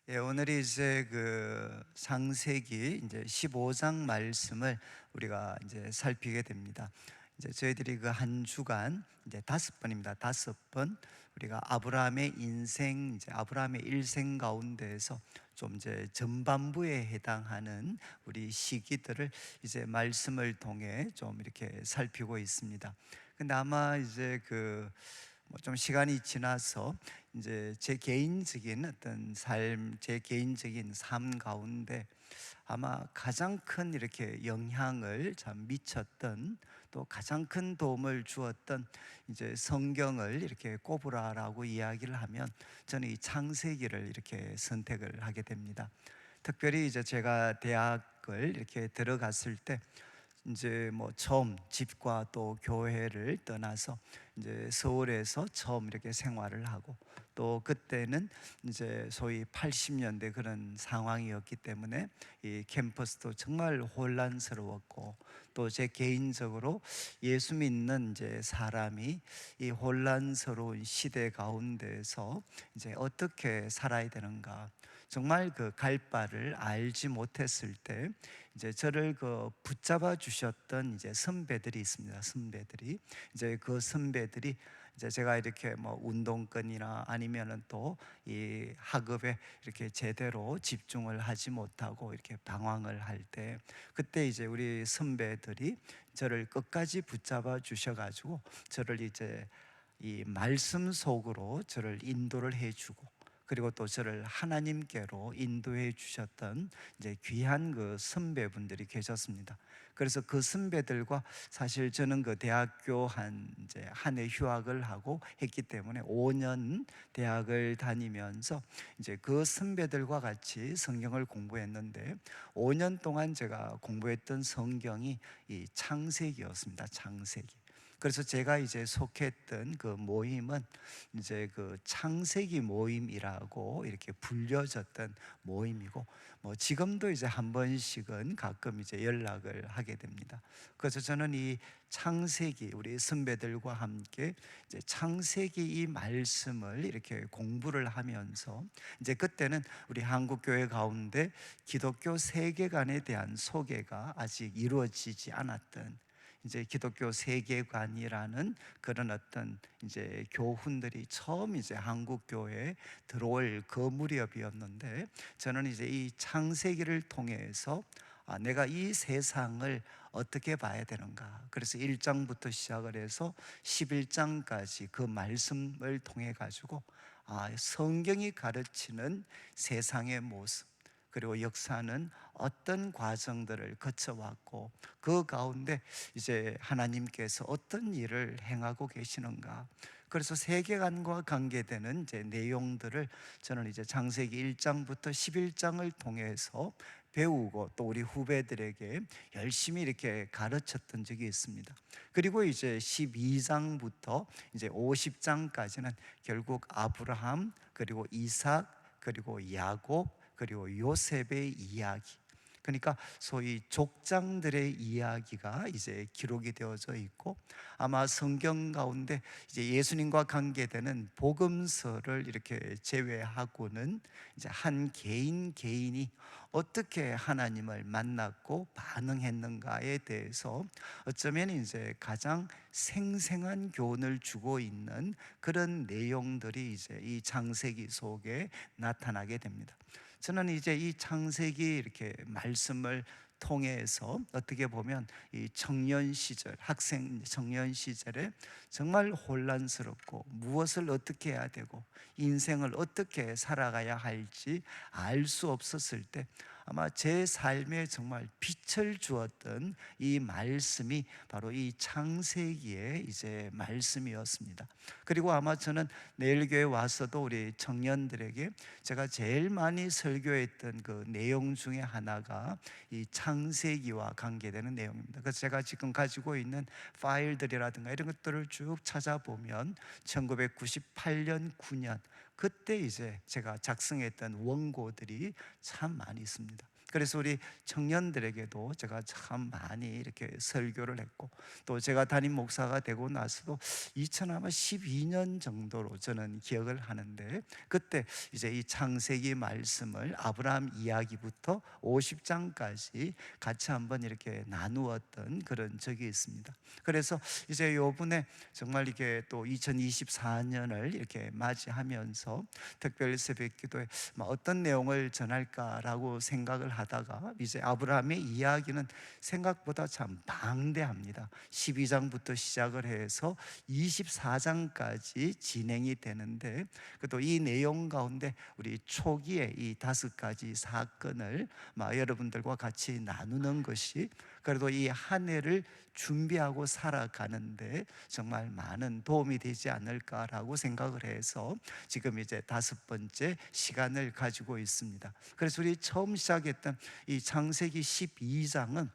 예, 오늘이 이제 창세기 이제 15장 말씀을 우리가 이제 살피게 됩니다. 이제 저희들이 그 한 주간 이제 5번입니다. 5번 우리가 아브라함의 인생, 이제 아브라함의 일생 가운데에서 좀 이제 전반부에 해당하는 우리 시기들을 이제 말씀을 통해 좀 이렇게 살피고 있습니다. 근데 아마 이제 좀 시간이 지나서 이제 제 개인적인 어떤 삶, 제 개인적인 삶 가운데 아마 가장 큰 이렇게 영향을 참 미쳤던, 또 가장 큰 도움을 주었던 이제 성경을 이렇게 꼽으라라고 이야기를 하면 저는 이 창세기를 이렇게 선택을 하게 됩니다. 특별히 이제 제가 대학을 이렇게 들어갔을 때 이제 처음 집과 또 교회를 떠나서 이제 서울에서 처음 이렇게 생활을 하고, 또 그때는 이제 소위 80년대 그런 상황이었기 때문에 이 캠퍼스도 정말 혼란스러웠고, 또 제 개인적으로 예수 믿는 이제 사람이 이 혼란스러운 시대 가운데서 이제 어떻게 살아야 되는가, 정말 그 갈 바를 알지 못했을 때 이제 저를 붙잡아 주셨던 이제 선배들이 있습니다. 선배들이 이제 그 선배들이 이제 제가 이렇게 운동권이나 아니면은 또 이 학업에 이렇게 제대로 집중을 하지 못하고 이렇게 방황을 할 때, 그때 이제 우리 선배들이 저를 끝까지 붙잡아 주셔가지고 저를 이제 이 말씀 속으로 저를 인도를 해주고, 그리고 또 저를 하나님께로 인도해 주셨던 이제 귀한 그 선배분들이 계셨습니다. 그래서 그 선배들과 사실 저는 그 대학교 한 해 휴학을 하고 했기 때문에 5년 대학을 다니면서 이제 그 선배들과 같이 성경을 공부했는데, 5년 동안 제가 공부했던 성경이 이 창세기였습니다. 창세기. 그래서 제가 이제 속했던 그 모임은 이제 그 창세기 모임이라고 이렇게 불려졌던 모임이고, 지금도 이제 한 번씩은 가끔 이제 연락을 하게 됩니다. 그래서 저는 이 창세기, 우리 선배들과 함께 이제 창세기 이 말씀을 이렇게 공부를 하면서, 이제 그때는 우리 한국 교회 가운데 기독교 세계관에 대한 소개가 아직 이루어지지 않았던, 이제 기독교 세계관이라는 그런 어떤 이제 교훈들이 처음 이제 한국 교회에 들어올 그 무렵이었는데, 저는 이제 이 창세기를 통해서 내가 이 세상을 어떻게 봐야 되는가, 그래서 1장부터 시작을 해서 11장까지 그 말씀을 통해 가지고 성경이 가르치는 세상의 모습, 그리고 역사는 어떤 과정들을 거쳐왔고, 그 가운데 이제 하나님께서 어떤 일을 행하고 계시는가, 그래서 세계관과 관계되는 이제 내용들을 저는 이제 창세기 1장부터 11장을 통해서 배우고, 또 우리 후배들에게 열심히 이렇게 가르쳤던 적이 있습니다. 그리고 이제 12장부터 이제 50장까지는 결국 아브라함, 그리고 이삭, 그리고 야곱, 그리고 요셉의 이야기, 그러니까 소위 족장들의 이야기가 이제 기록이 되어져 있고, 아마 성경 가운데 이제 예수님과 관계되는 복음서를 이렇게 제외하고는 이제 한 개인 개인이 어떻게 하나님을 만났고 반응했는가에 대해서 어쩌면 이제 가장 생생한 교훈을 주고 있는 그런 내용들이 이제 이 창세기 속에 나타나게 됩니다. 저는 이제 이 창세기 이렇게 말씀을 통해서 어떻게 보면 이 청년 시절, 학생 청년 시절에 정말 혼란스럽고 무엇을 어떻게 해야 되고 인생을 어떻게 살아가야 할지 알 수 없었을 때, 아마 제 삶에 정말 빛을 주었던 이 말씀이 바로 이 창세기의 이제 말씀이었습니다. 그리고 아마 저는 내일교회 와서도 우리 청년들에게 제가 제일 많이 설교했던 그 내용 중에 하나가 이 창세기와 관계되는 내용입니다. 그래서 제가 지금 가지고 있는 파일들이라든가 이런 것들을 쭉 찾아보면 1998년, 9년 그때 이제 제가 작성했던 원고들이 참 많이 있습니다. 그래서 우리 청년들에게도 제가 참 많이 이렇게 설교를 했고, 또 제가 담임 목사가 되고 나서도 2012년 정도로 저는 기억을 하는데, 그때 이제 이 창세기 말씀을 아브라함 이야기부터 50장까지 같이 한번 이렇게 나누었던 그런 적이 있습니다. 그래서 이제 요번에 정말 이게 또 2024년을 이렇게 맞이하면서 특별 새벽 기도에 어떤 내용을 전할까라고 생각을 하다가, 이제 아브라함의 이야기는 생각보다 참 방대합니다. 12장부터 시작을 해서 24장까지 진행이 되는데, 또 이 내용 가운데 우리 초기에 이 5가지 사건을 여러분들과 같이 나누는 것이 그래도 이 한 해를 준비하고 살아가는데 정말 많은 도움이 되지 않을까라고 생각을 해서 지금 이제 5번째 시간을 가지고 있습니다. 그래서 우리 처음 시작했던 이 창세기 12장은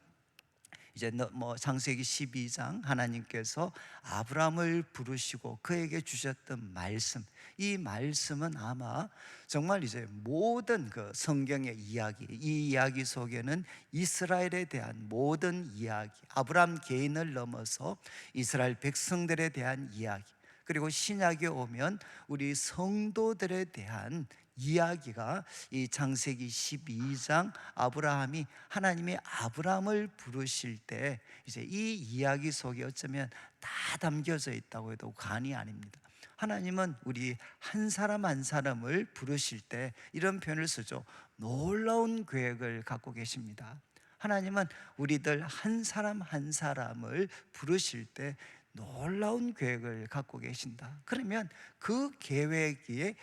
이제 창세기 12장 하나님께서 아브라함을 부르시고 그에게 주셨던 말씀, 이 말씀은 아마 정말 이제 모든 그 성경의 이야기, 이 이야기 속에는 이스라엘에 대한 모든 이야기, 아브라함 개인을 넘어서 이스라엘 백성들에 대한 이야기, 그리고 신약에 오면 우리 성도들에 대한 이야기가 이 창세기 12장 아브라함이 하나님의 아브라함을 부르실 때 이제 이 이야기 속에 어쩌면 다 담겨져 있다고 해도 과언이 아닙니다. 하나님은 우리 한 사람 한 사람을 부르실 때 이런 표현을 쓰죠. 놀라운 계획을 갖고 계십니다. 하나님은 우리들 한 사람 한 사람을 부르실 때 놀라운 계획을 갖고 계신다. 그러면 그 계획의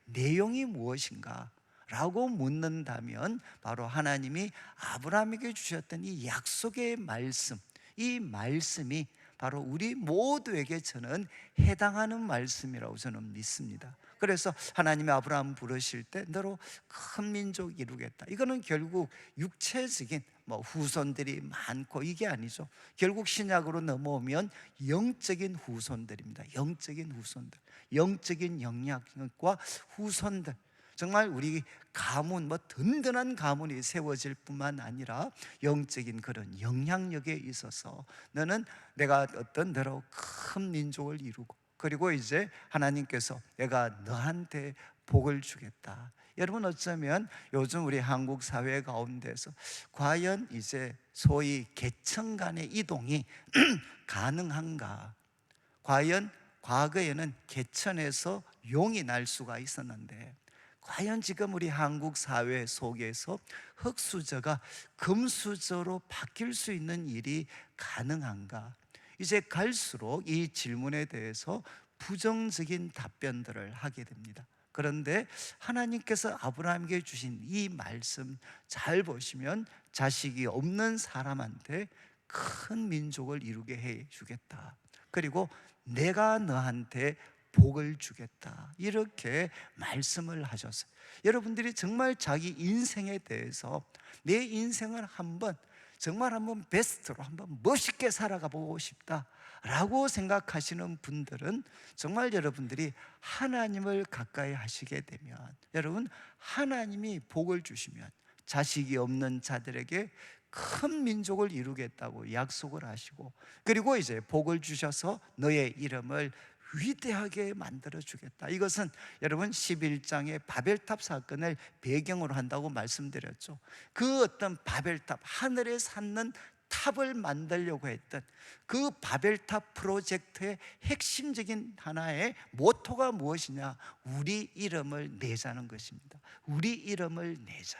내용이 무엇인가? 라고 묻는다면 바로 하나님이 아브라함에게 주셨던 이 약속의 말씀, 이 말씀이 바로 우리 모두에게 저는 해당하는 말씀이라고 저는 믿습니다. 그래서 하나님이 아브라함 부르실 때 너로 큰 민족 이루겠다, 이거는 결국 육체적인 후손들이 많고 이게 아니죠. 결국 신약으로 넘어오면 영적인 후손들입니다. 영적인 후손들, 영적인 영향력과 후손들, 정말 우리 가문, 든든한 가문이 세워질 뿐만 아니라 영적인 그런 영향력에 있어서 너는 내가 어떤 너로 큰 민족을 이루고, 그리고 이제 하나님께서 내가 너한테 복을 주겠다. 여러분, 어쩌면 요즘 우리 한국 사회 가운데서 과연 이제 소위 계층 간의 이동이 가능한가? 과연 과거에는 계천에서 용이 날 수가 있었는데, 과연 지금 우리 한국 사회 속에서 흙수저가 금수저로 바뀔 수 있는 일이 가능한가? 이제 갈수록 이 질문에 대해서 부정적인 답변들을 하게 됩니다. 그런데 하나님께서 아브라함에게 주신 이 말씀 잘 보시면 자식이 없는 사람한테 큰 민족을 이루게 해 주겠다, 그리고 내가 너한테 복을 주겠다, 이렇게 말씀을 하셨어요. 여러분들이 정말 자기 인생에 대해서 내 인생을 정말 한번 베스트로 한번 멋있게 살아가 보고 싶다 라고 생각하시는 분들은 정말 여러분들이 하나님을 가까이 하시게 되면, 여러분, 하나님이 복을 주시면 자식이 없는 자들에게 큰 민족을 이루겠다고 약속을 하시고, 그리고 이제 복을 주셔서 너의 이름을 위대하게 만들어 주겠다. 이것은 여러분 11장의 바벨탑 사건을 배경으로 한다고 말씀드렸죠. 그 어떤 바벨탑, 하늘에 닿는 탑을 만들려고 했던 그 바벨탑 프로젝트의 핵심적인 하나의 모토가 무엇이냐? 우리 이름을 내자는 것입니다. 우리 이름을 내자,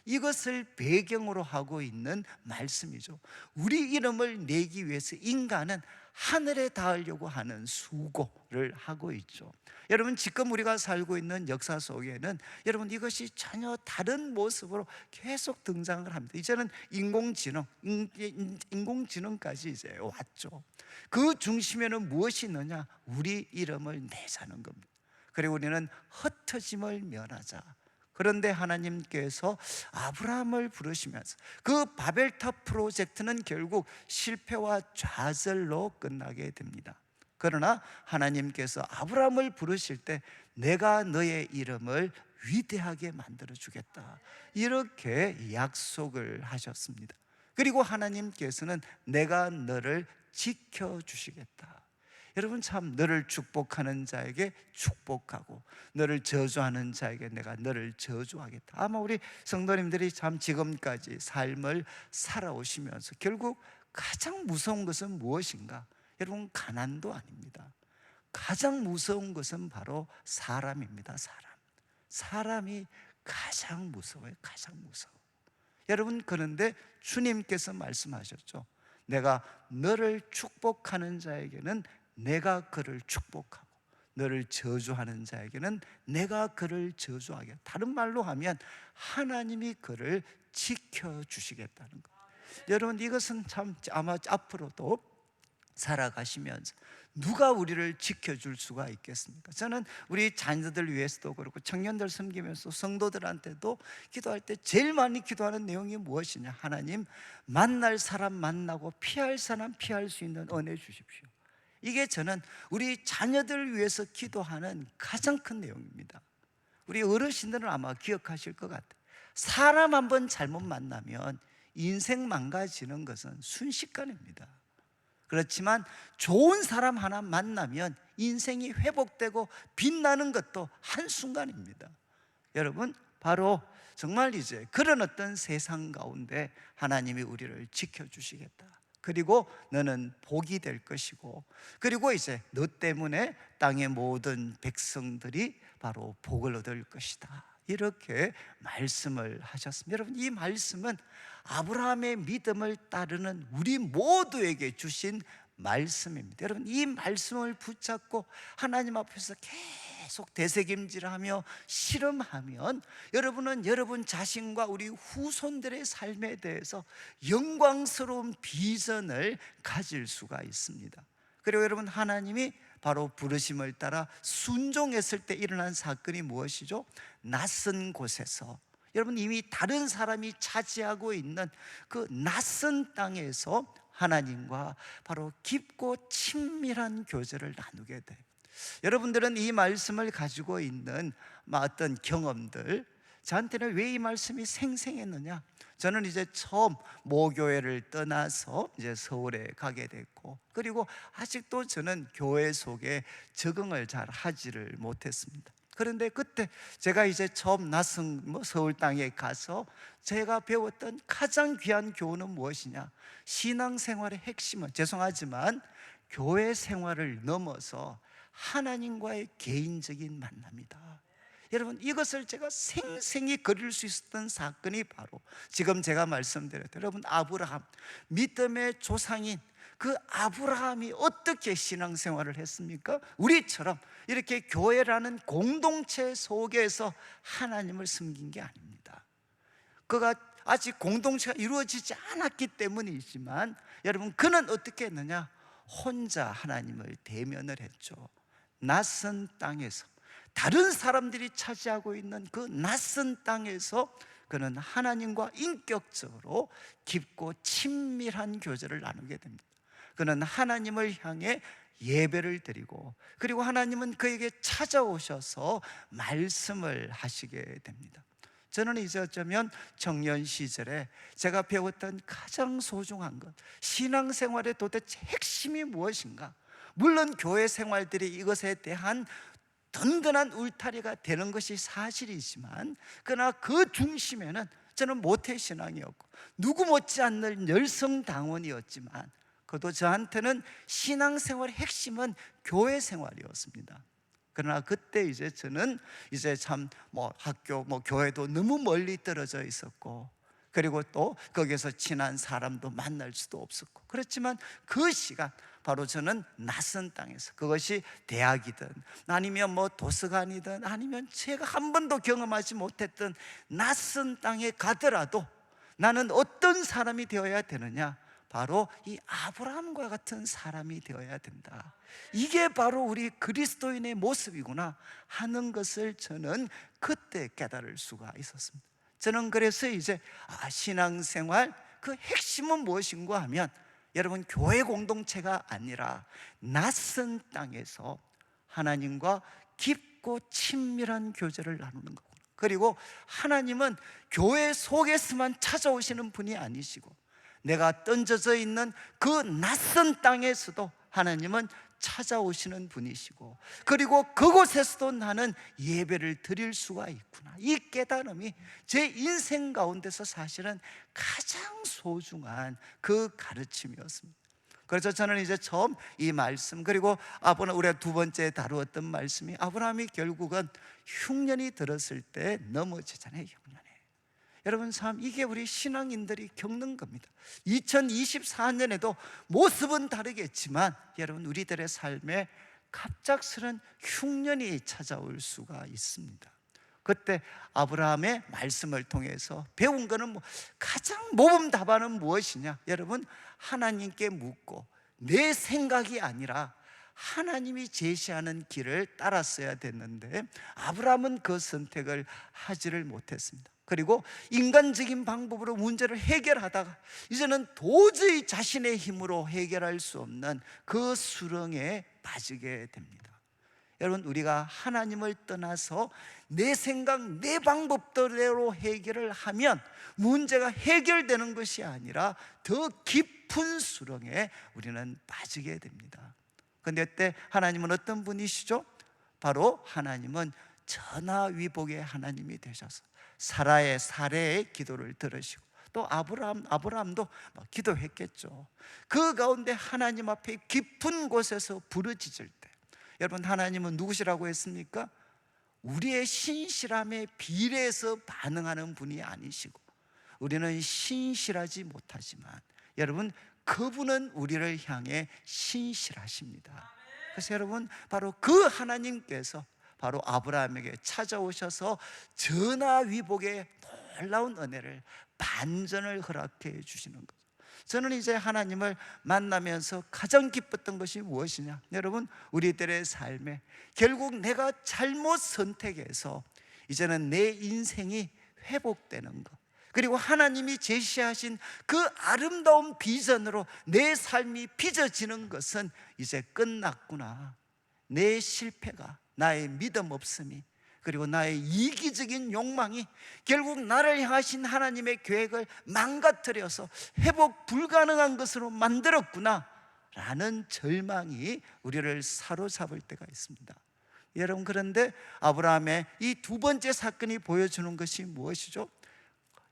이것을 배경으로 하고 있는 말씀이죠. 우리 이름을 내기 위해서 인간은 하늘에 닿으려고 하는 수고를 하고 있죠. 여러분, 지금 우리가 살고 있는 역사 속에는 여러분 이것이 전혀 다른 모습으로 계속 등장을 합니다. 이제는 인공지능까지 이제 왔죠. 그 중심에는 무엇이 있느냐? 우리 이름을 내자는 겁니다. 그리고 우리는 흩어짐을 면하자. 그런데 하나님께서 아브라함을 부르시면서 그 바벨탑 프로젝트는 결국 실패와 좌절로 끝나게 됩니다. 그러나 하나님께서 아브라함을 부르실 때 내가 너의 이름을 위대하게 만들어 주겠다, 이렇게 약속을 하셨습니다. 그리고 하나님께서는 내가 너를 지켜주시겠다. 여러분, 참 너를 축복하는 자에게 축복하고 너를 저주하는 자에게 내가 너를 저주하겠다. 아마 우리 성도님들이 참 지금까지 삶을 살아오시면서 결국 가장 무서운 것은 무엇인가? 여러분, 가난도 아닙니다. 가장 무서운 것은 바로 사람입니다. 사람이 가장 무서워요. 가장 무서워. 여러분, 그런데 주님께서 말씀하셨죠. 내가 너를 축복하는 자에게는 내가 그를 축복하고 너를 저주하는 자에게는 내가 그를 저주하게. 다른 말로 하면 하나님이 그를 지켜주시겠다는 것. 여러분, 이것은 참 아마 앞으로도 살아가시면서 누가 우리를 지켜줄 수가 있겠습니까? 저는 우리 자녀들 위해서도 그렇고 청년들 섬기면서 성도들한테도 기도할 때 제일 많이 기도하는 내용이 무엇이냐? 하나님, 만날 사람 만나고 피할 사람 피할 수 있는 은혜 주십시오. 이게 저는 우리 자녀들 위해서 기도하는 가장 큰 내용입니다. 우리 어르신들은 아마 기억하실 것 같아요. 사람 한번 잘못 만나면 인생 망가지는 것은 순식간입니다. 그렇지만 좋은 사람 하나 만나면 인생이 회복되고 빛나는 것도 한순간입니다. 여러분, 바로 정말 이제 그런 어떤 세상 가운데 하나님이 우리를 지켜주시겠다. 그리고 너는 복이 될 것이고, 그리고 이제 너 때문에 땅의 모든 백성들이 바로 복을 얻을 것이다, 이렇게 말씀을 하셨습니다. 여러분, 이 말씀은 아브라함의 믿음을 따르는 우리 모두에게 주신 말씀입니다. 여러분, 이 말씀을 붙잡고 하나님 앞에서 계속 되새김질하며 실험하면 여러분은 여러분 자신과 우리 후손들의 삶에 대해서 영광스러운 비전을 가질 수가 있습니다. 그리고 여러분, 하나님이 바로 부르심을 따라 순종했을 때 일어난 사건이 무엇이죠? 낯선 곳에서, 여러분, 이미 다른 사람이 차지하고 있는 그 낯선 땅에서 하나님과 바로 깊고 친밀한 교제를 나누게 돼. 여러분들은 이 말씀을 가지고 있는 어떤 경험들, 저한테는 왜 이 말씀이 생생했느냐? 저는 이제 처음 모교회를 떠나서 이제 서울에 가게 됐고, 그리고 아직도 저는 교회 속에 적응을 잘 하지를 못했습니다. 그런데 그때 제가 이제 처음 낯선 서울 땅에 가서 제가 배웠던 가장 귀한 교훈은 무엇이냐? 신앙생활의 핵심은, 죄송하지만 교회 생활을 넘어서 하나님과의 개인적인 만남이다. 여러분, 이것을 제가 생생히 그릴 수 있었던 사건이 바로 지금 제가 말씀드렸던, 여러분, 아브라함, 믿음의 조상인 그 아브라함이 어떻게 신앙생활을 했습니까? 우리처럼 이렇게 교회라는 공동체 속에서 하나님을 섬긴 게 아닙니다. 그가 아직 공동체가 이루어지지 않았기 때문이지만, 여러분, 그는 어떻게 했느냐? 혼자 하나님을 대면을 했죠. 낯선 땅에서, 다른 사람들이 차지하고 있는 그 낯선 땅에서 그는 하나님과 인격적으로 깊고 친밀한 교제를 나누게 됩니다. 그는 하나님을 향해 예배를 드리고, 그리고 하나님은 그에게 찾아오셔서 말씀을 하시게 됩니다. 저는 이제 어쩌면 청년 시절에 제가 배웠던 가장 소중한 것, 신앙생활의 도대체 핵심이 무엇인가? 물론 교회 생활들이 이것에 대한 든든한 울타리가 되는 것이 사실이지만, 그러나 그 중심에는 저는 모태신앙이었고 누구 못지않는 열성당원이었지만, 그것도 저한테는 신앙생활의 핵심은 교회 생활이었습니다. 그러나 그때 이제 저는 이제 참 학교 교회도 너무 멀리 떨어져 있었고, 그리고 또 거기서 친한 사람도 만날 수도 없었고, 그렇지만 그 시간, 바로 저는 낯선 땅에서, 그것이 대학이든 아니면 도서관이든 아니면 제가 한 번도 경험하지 못했던 낯선 땅에 가더라도 나는 어떤 사람이 되어야 되느냐? 바로 이 아브라함과 같은 사람이 되어야 된다. 이게 바로 우리 그리스도인의 모습이구나 하는 것을 저는 그때 깨달을 수가 있었습니다. 저는 그래서 이제 신앙생활 그 핵심은 무엇인가 하면, 여러분, 교회 공동체가 아니라 낯선 땅에서 하나님과 깊고 친밀한 교제를 나누는 거구나. 그리고 하나님은 교회 속에서만 찾아오시는 분이 아니시고 내가 던져져 있는 그 낯선 땅에서도 하나님은 찾아오시는 분이시고, 그리고 그곳에서도 나는 예배를 드릴 수가 있구나, 이 깨달음이 제 인생 가운데서 사실은 가장 소중한 그 가르침이었습니다. 그래서 저는 이제 처음 이 말씀, 그리고 우리가 두 번째 다루었던 말씀이 아브라함이 결국은 흉년이 들었을 때 넘어지잖아요. 흉년에. 여러분, 이게 우리 신앙인들이 겪는 겁니다. 2024년에도 모습은 다르겠지만 여러분, 우리들의 삶에 갑작스런 흉년이 찾아올 수가 있습니다. 그때 아브라함의 말씀을 통해서 배운 거는 가장 모범 답안은 무엇이냐? 여러분, 하나님께 묻고 내 생각이 아니라 하나님이 제시하는 길을 따랐어야 됐는데 아브라함은 그 선택을 하지를 못했습니다. 그리고 인간적인 방법으로 문제를 해결하다가 이제는 도저히 자신의 힘으로 해결할 수 없는 그 수렁에 빠지게 됩니다. 여러분, 우리가 하나님을 떠나서 내 생각, 내 방법대로 해결을 하면 문제가 해결되는 것이 아니라 더 깊은 수렁에 우리는 빠지게 됩니다. 그런데 그때 하나님은 어떤 분이시죠? 바로 하나님은 전화위복의 하나님이 되셔서 사례의 기도를 들으시고, 또 아브라함도 기도했겠죠. 그 가운데 하나님 앞에 깊은 곳에서 부르짖을 때, 여러분, 하나님은 누구시라고 했습니까? 우리의 신실함에 비례해서 반응하는 분이 아니시고, 우리는 신실하지 못하지만 여러분, 그분은 우리를 향해 신실하십니다. 그래서 여러분, 바로 그 하나님께서 바로 아브라함에게 찾아오셔서 전화위복의 놀라운 은혜를, 반전을 허락해 주시는 거죠. 저는 이제 하나님을 만나면서 가장 기뻤던 것이 무엇이냐? 여러분, 우리들의 삶에 결국 내가 잘못 선택해서 이제는 내 인생이 회복되는 것, 그리고 하나님이 제시하신 그 아름다운 비전으로 내 삶이 빚어지는 것은 이제 끝났구나. 내 실패가, 나의 믿음 없음이, 그리고 나의 이기적인 욕망이 결국 나를 향하신 하나님의 계획을 망가뜨려서 회복 불가능한 것으로 만들었구나 라는 절망이 우리를 사로잡을 때가 있습니다. 여러분, 그런데 아브라함의 이 두 번째 사건이 보여주는 것이 무엇이죠?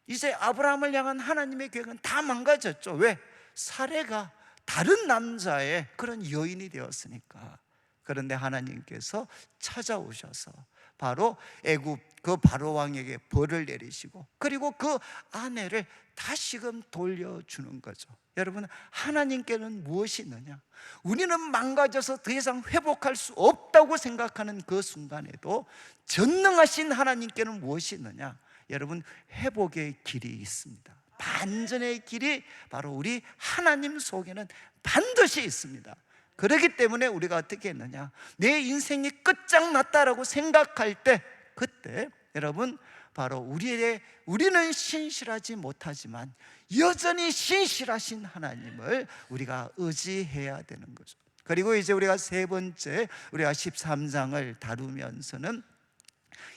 이제 아브라함을 향한 하나님의 계획은 다 망가졌죠. 왜? 사례가 다른 남자의 그런 여인이 되었으니까. 그런데 하나님께서 찾아오셔서 바로 애굽 그 바로 왕에게 벌을 내리시고, 그리고 그 아내를 다시금 돌려주는 거죠. 여러분, 하나님께는 무엇이 있느냐? 우리는 망가져서 더 이상 회복할 수 없다고 생각하는 그 순간에도 전능하신 하나님께는 무엇이 있느냐? 여러분, 회복의 길이 있습니다. 반전의 길이 바로 우리 하나님 속에는 반드시 있습니다. 그렇기 때문에 우리가 어떻게 했느냐? 내 인생이 끝장났다라고 생각할 때, 그때 여러분, 바로 우리는 신실하지 못하지만 여전히 신실하신 하나님을 우리가 의지해야 되는 거죠. 그리고 이제 우리가 세 번째, 우리가 13장을 다루면서는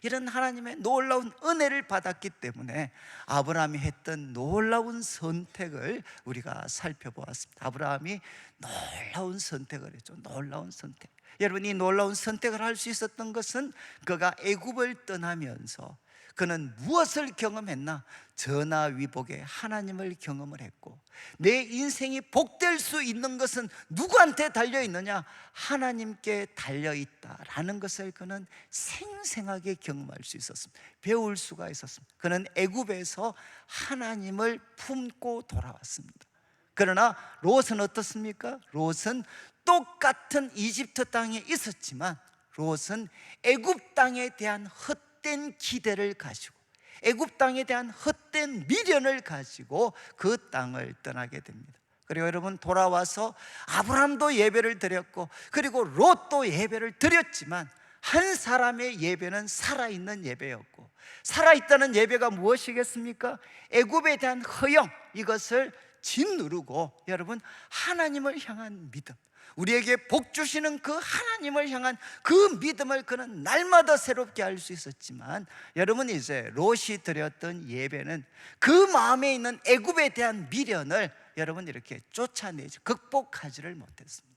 이런 하나님의 놀라운 은혜를 받았기 때문에 아브라함이 했던 놀라운 선택을 우리가 살펴보았습니다. 아브라함이 놀라운 선택을 했죠. 놀라운 선택. 여러분, 이 놀라운 선택을 할 수 있었던 것은 그가 애굽을 떠나면서 그는 무엇을 경험했나? 전화위복의 하나님을 경험을 했고, 내 인생이 복될 수 있는 것은 누구한테 달려있느냐? 하나님께 달려있다라는 것을 그는 생생하게 경험할 수 있었습니다. 배울 수가 있었습니다. 그는 애굽에서 하나님을 품고 돌아왔습니다. 그러나 롯은 어떻습니까? 롯은 똑같은 이집트 땅에 있었지만 롯은 애굽 땅에 대한 헛된 기대를 가지고, 애굽 땅에 대한 헛된 미련을 가지고 그 땅을 떠나게 됩니다. 그리고 여러분, 돌아와서 아브라함도 예배를 드렸고, 그리고 롯도 예배를 드렸지만 한 사람의 예배는 살아있는 예배였고, 살아있다는 예배가 무엇이겠습니까? 애굽에 대한 허영, 이것을 짓누르고 여러분, 하나님을 향한 믿음, 우리에게 복 주시는 그 하나님을 향한 그 믿음을 그는 날마다 새롭게 할 수 있었지만, 여러분 이제 롯이 드렸던 예배는 그 마음에 있는 애굽에 대한 미련을 여러분 이렇게 쫓아내지 극복하지를 못했습니다.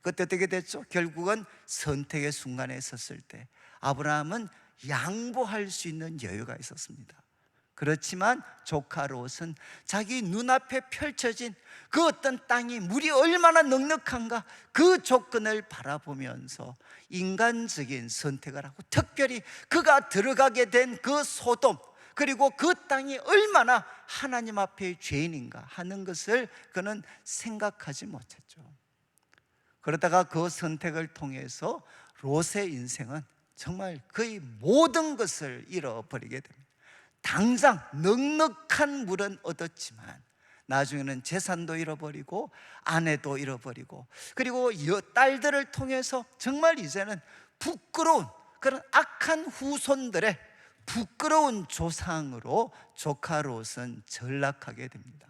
그때 어떻게 됐죠? 결국은 선택의 순간에 섰을 때 아브라함은 양보할 수 있는 여유가 있었습니다. 그렇지만 조카 롯은 자기 눈앞에 펼쳐진 그 어떤 땅이 물이 얼마나 넉넉한가 그 조건을 바라보면서 인간적인 선택을 하고, 특별히 그가 들어가게 된 그 소돔, 그리고 그 땅이 얼마나 하나님 앞에 죄인인가 하는 것을 그는 생각하지 못했죠. 그러다가 그 선택을 통해서 롯의 인생은 정말 거의 모든 것을 잃어버리게 됩니다. 당장 넉넉한 물은 얻었지만 나중에는 재산도 잃어버리고 아내도 잃어버리고, 그리고 딸들을 통해서 정말 이제는 부끄러운 그런 악한 후손들의 부끄러운 조상으로 조카 롯은 전락하게 됩니다.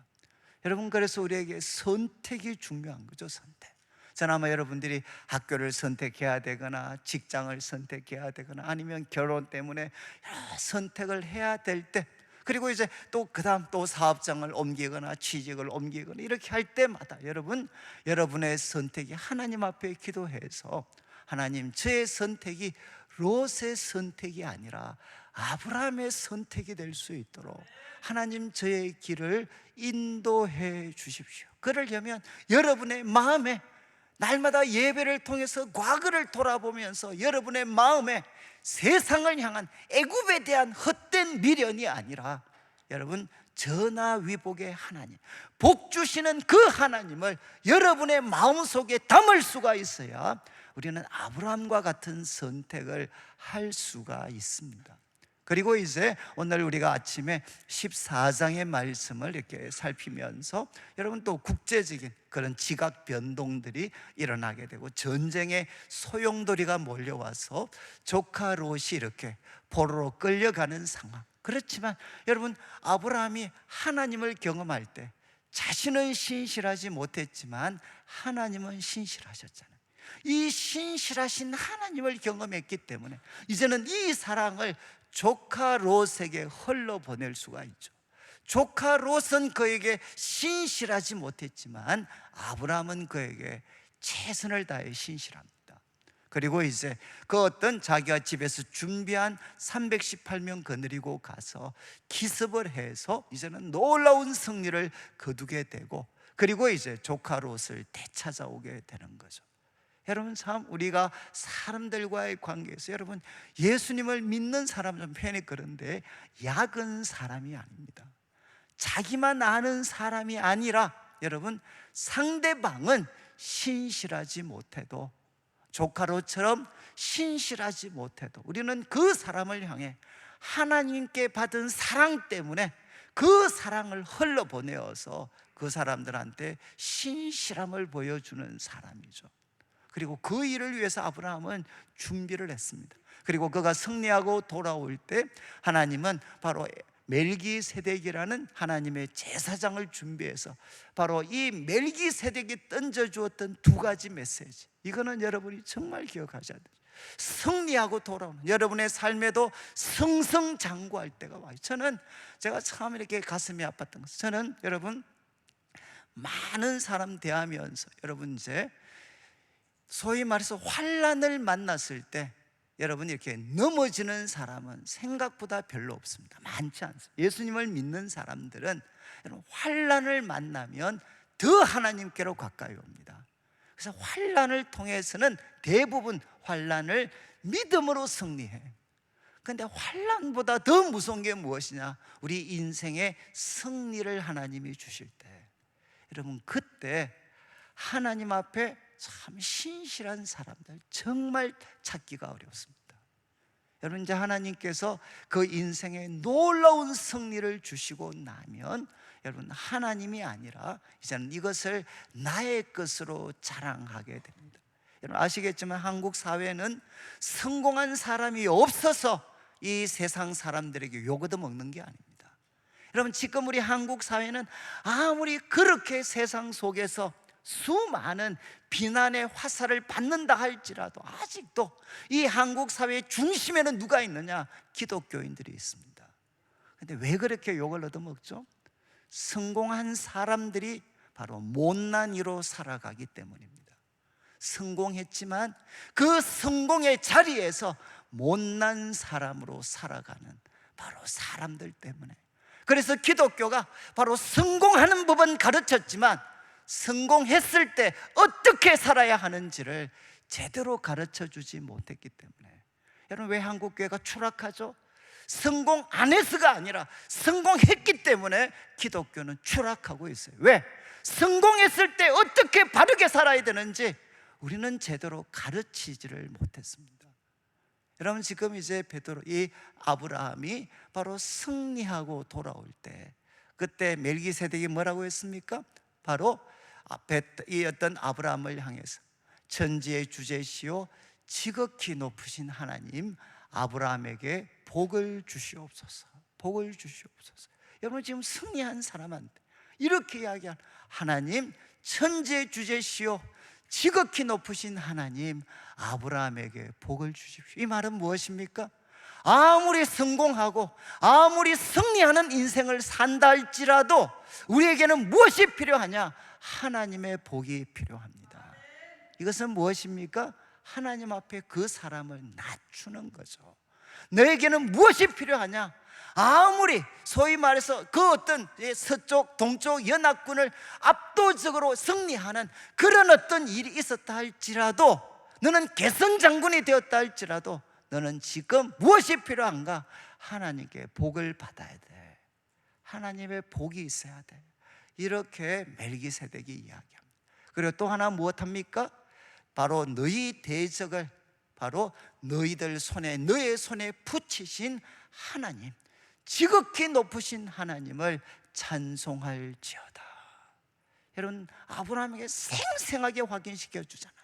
여러분, 그래서 우리에게 선택이 중요한 거죠. 선택. 저는 아마 여러분들이 학교를 선택해야 되거나 직장을 선택해야 되거나 아니면 결혼 때문에 여러 선택을 해야 될 때, 그리고 이제 또 그다음 또 사업장을 옮기거나 취직을 옮기거나 이렇게 할 때마다 여러분의 선택이 하나님 앞에 기도해서, 하나님, 저의 선택이 롯의 선택이 아니라 아브라함의 선택이 될 수 있도록 하나님 저의 길을 인도해 주십시오. 그러려면 여러분의 마음에 날마다 예배를 통해서 과거를 돌아보면서 여러분의 마음에 세상을 향한 애굽에 대한 헛된 미련이 아니라, 여러분 전하위복의 하나님, 복 주시는 그 하나님을 여러분의 마음속에 담을 수가 있어야 우리는 아브라함과 같은 선택을 할 수가 있습니다. 그리고 이제 오늘 우리가 아침에 14장의 말씀을 이렇게 살피면서 여러분 또 국제적인 그런 지각 변동들이 일어나게 되고 전쟁의 소용돌이가 몰려와서 조카 롯이 이렇게 포로로 끌려가는 상황. 그렇지만 여러분, 아브라함이 하나님을 경험할 때 자신은 신실하지 못했지만 하나님은 신실하셨잖아요. 이 신실하신 하나님을 경험했기 때문에 이제는 이 사랑을 조카 롯에게 흘러보낼 수가 있죠. 조카 롯은 그에게 신실하지 못했지만 아브라함은 그에게 최선을 다해 신실합니다. 그리고 이제 그 어떤 자기가 집에서 준비한 318명 거느리고 가서 기습을 해서 이제는 놀라운 승리를 거두게 되고, 그리고 이제 조카 롯을 되찾아오게 되는 거죠. 여러분, 참 우리가 사람들과의 관계에서, 여러분 예수님을 믿는 사람은 편히 그런데 약은 사람이 아닙니다. 자기만 아는 사람이 아니라 여러분 상대방은 신실하지 못해도, 조카로처럼 신실하지 못해도 우리는 그 사람을 향해 하나님께 받은 사랑 때문에 그 사랑을 흘러보내어서 그 사람들한테 신실함을 보여주는 사람이죠. 그리고 그 일을 위해서 아브라함은 준비를 했습니다. 그리고 그가 승리하고 돌아올 때 하나님은 바로 멜기세덱이라는 하나님의 제사장을 준비해서 바로 이 멜기세덱이 던져주었던 두 가지 메시지, 이거는 여러분이 정말 기억하셔야 돼요. 승리하고 돌아오는 여러분의 삶에도 승승장구할 때가 와요. 제가 처음 이렇게 가슴이 아팠던 것은, 저는 여러분 많은 사람 대하면서 여러분 이제 소위 말해서 환난을 만났을 때 여러분 이렇게 넘어지는 사람은 생각보다 별로 없습니다. 많지 않습니다. 예수님을 믿는 사람들은 여러분 환난을 만나면 더 하나님께로 가까이 옵니다. 그래서 환난을 통해서는 대부분 환난을 믿음으로 승리해. 그런데 환난보다 더 무서운 게 무엇이냐? 우리 인생의 승리를 하나님이 주실 때, 여러분 그때 하나님 앞에 참 신실한 사람들 정말 찾기가 어렵습니다. 여러분 이제 하나님께서 그 인생에 놀라운 승리를 주시고 나면 여러분 하나님이 아니라 이제는 이것을 나의 것으로 자랑하게 됩니다. 여러분 아시겠지만 한국 사회는 성공한 사람이 없어서 이 세상 사람들에게 욕 얻어먹는 게 아닙니다. 여러분 지금 우리 한국 사회는 아무리 그렇게 세상 속에서 수많은 비난의 화살을 받는다 할지라도 아직도 이 한국 사회의 중심에는 누가 있느냐? 기독교인들이 있습니다. 근데 왜 그렇게 욕을 얻어먹죠? 성공한 사람들이 바로 못난 이로 살아가기 때문입니다. 성공했지만 그 성공의 자리에서 못난 사람으로 살아가는 바로 사람들 때문에, 그래서 기독교가 바로 성공하는 법은 가르쳤지만 성공했을 때 어떻게 살아야 하는지를 제대로 가르쳐 주지 못했기 때문에, 여러분 왜 한국교회가 추락하죠? 성공 안 해서가 아니라 성공했기 때문에 기독교는 추락하고 있어요. 왜? 성공했을 때 어떻게 바르게 살아야 되는지 우리는 제대로 가르치지를 못했습니다. 여러분 지금 이제 베드로, 이 아브라함이 바로 승리하고 돌아올 때, 그때 멜기세덱이 뭐라고 했습니까? 바로 이 어떤 아브라함을 향해서 천지의 주제시요 지극히 높으신 하나님 아브라함에게 복을 주시옵소서, 복을 주시옵소서. 여러분 지금 승리한 사람한테 이렇게 이야기한 하나님, 천지의 주제시요 지극히 높으신 하나님 아브라함에게 복을 주십시오. 이 말은 무엇입니까? 아무리 성공하고 아무리 승리하는 인생을 산다 할지라도 우리에게는 무엇이 필요하냐? 하나님의 복이 필요합니다. 이것은 무엇입니까? 하나님 앞에 그 사람을 낮추는 거죠. 너에게는 무엇이 필요하냐? 아무리 소위 말해서 그 어떤 서쪽 동쪽 연합군을 압도적으로 승리하는 그런 어떤 일이 있었다 할지라도, 너는 개선 장군이 되었다 할지라도 너는 지금 무엇이 필요한가? 하나님께 복을 받아야 돼. 하나님의 복이 있어야 돼. 이렇게 멜기세덱이 이야기합니다. 그리고 또 하나 무엇합니까? 바로 너희 대적을 바로 너희들 손에, 너의 손에 붙이신 하나님, 지극히 높으신 하나님을 찬송할지어다. 여러분 아브라함에게 생생하게 확인시켜 주잖아요.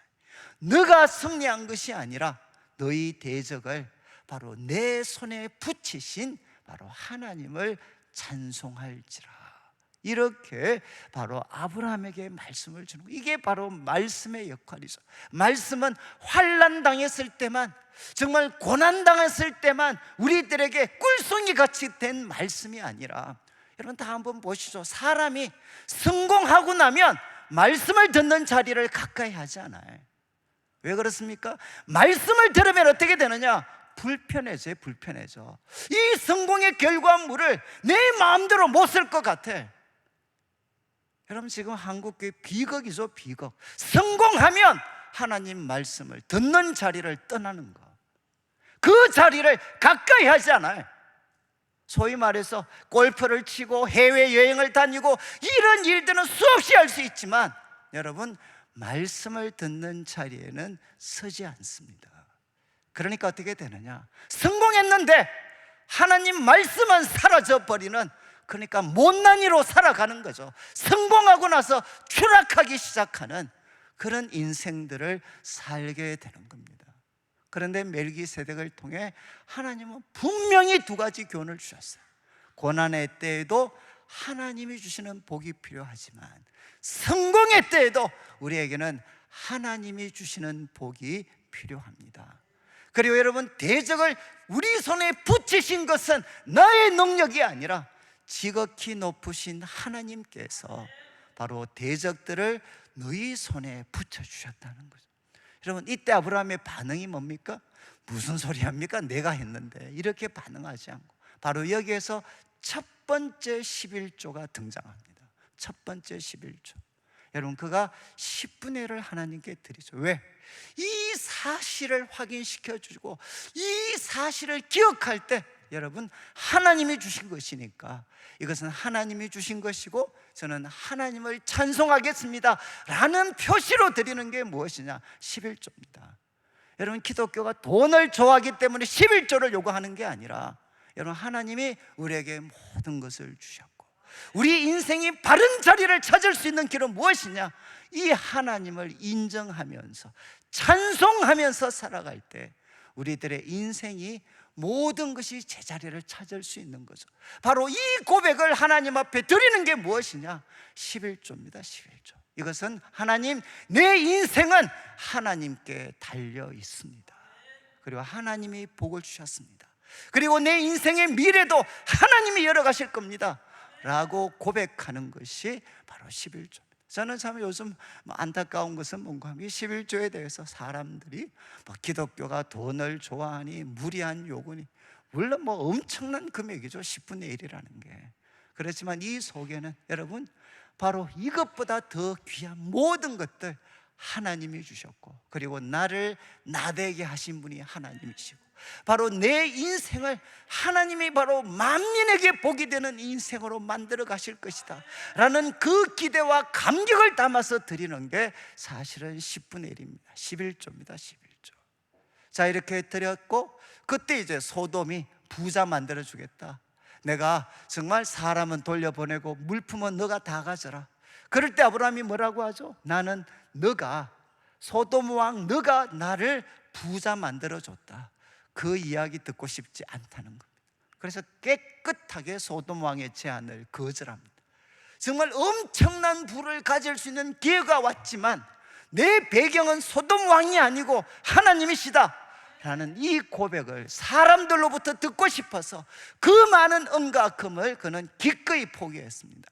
너가 승리한 것이 아니라 너희 대적을 바로 내 손에 붙이신 바로 하나님을 찬송할지라. 이렇게 바로 아브라함에게 말씀을 주는 거예요. 이게 바로 말씀의 역할이죠. 말씀은 환난 당했을 때만, 정말 고난 당했을 때만 우리들에게 꿀송이 같이 된 말씀이 아니라, 여러분 다 한번 보시죠. 사람이 성공하고 나면 말씀을 듣는 자리를 가까이 하지 않아요. 왜 그렇습니까? 말씀을 들으면 어떻게 되느냐? 불편해져요. 불편해져. 이 성공의 결과물을 내 마음대로 못 쓸 것 같아. 여러분 지금 한국교회 비극이죠. 비극. 성공하면 하나님 말씀을 듣는 자리를 떠나는 거, 그 자리를 가까이 하지 않아요. 소위 말해서 골프를 치고 해외여행을 다니고 이런 일들은 수없이 할 수 있지만 여러분 말씀을 듣는 자리에는 서지 않습니다. 그러니까 어떻게 되느냐? 성공했는데 하나님 말씀은 사라져버리는, 그러니까 못난 이로 살아가는 거죠. 성공하고 나서 추락하기 시작하는 그런 인생들을 살게 되는 겁니다. 그런데 멜기세덱을 통해 하나님은 분명히 두 가지 교훈을 주셨어요. 고난의 때에도 하나님이 주시는 복이 필요하지만 성공의 때에도 우리에게는 하나님이 주시는 복이 필요합니다. 그리고 여러분 대적을 우리 손에 붙이신 것은 나의 능력이 아니라 지극히 높으신 하나님께서 바로 대적들을 너희 손에 붙여주셨다는 거죠. 여러분 이때 아브라함의 반응이 뭡니까? 무슨 소리 합니까? 내가 했는데. 이렇게 반응하지 않고 바로 여기에서 첫 번째 11조가 등장합니다. 첫 번째 11조. 여러분 그가 10분의 1을 하나님께 드리죠. 왜? 이 사실을 확인시켜 주고 이 사실을 기억할 때 여러분 하나님이 주신 것이니까 이것은 하나님이 주신 것이고 저는 하나님을 찬송하겠습니다 라는 표시로 드리는 게 무엇이냐? 11조입니다. 여러분 기독교가 돈을 좋아하기 때문에 11조를 요구하는 게 아니라 여러분 하나님이 우리에게 모든 것을 주셨고 우리 인생이 바른 자리를 찾을 수 있는 길은 무엇이냐? 이 하나님을 인정하면서 찬송하면서 살아갈 때 우리들의 인생이 모든 것이 제자리를 찾을 수 있는 거죠. 바로 이 고백을 하나님 앞에 드리는 게 무엇이냐? 11조입니다. 11조. 이것은 하나님, 내 인생은 하나님께 달려 있습니다. 그리고 하나님이 복을 주셨습니다. 그리고 내 인생의 미래도 하나님이 열어가실 겁니다 라고 고백하는 것이 바로 11조입니다. 저는 참 요즘 안타까운 것은 뭔가 하면 11조에 대해서 사람들이 기독교가 돈을 좋아하니 무리한 요구니, 물론 엄청난 금액이죠. 10분의 1이라는 게. 그렇지만 이 속에는 여러분, 바로 이것보다 더 귀한 모든 것들 하나님이 주셨고, 그리고 나를 나되게 하신 분이 하나님이시고, 바로 내 인생을 하나님이 바로 만민에게 복이 되는 인생으로 만들어 가실 것이다 라는 그 기대와 감격을 담아서 드리는 게 사실은 10분의 1입니다 11조입니다 11조. 자, 이렇게 드렸고, 그때 이제 소돔이 부자 만들어 주겠다, 내가 정말 사람은 돌려보내고 물품은 너가 다 가져라. 그럴 때 아브라함이 뭐라고 하죠? 나는 너가, 소돔 왕 너가 나를 부자 만들어 줬다. 그 이야기 듣고 싶지 않다는 겁니다. 그래서 깨끗하게 소돔 왕의 제안을 거절합니다. 정말 엄청난 부를 가질 수 있는 기회가 왔지만 내 배경은 소돔 왕이 아니고 하나님이시다 라는 이 고백을 사람들로부터 듣고 싶어서 그 많은 은과 금을 그는 기꺼이 포기했습니다.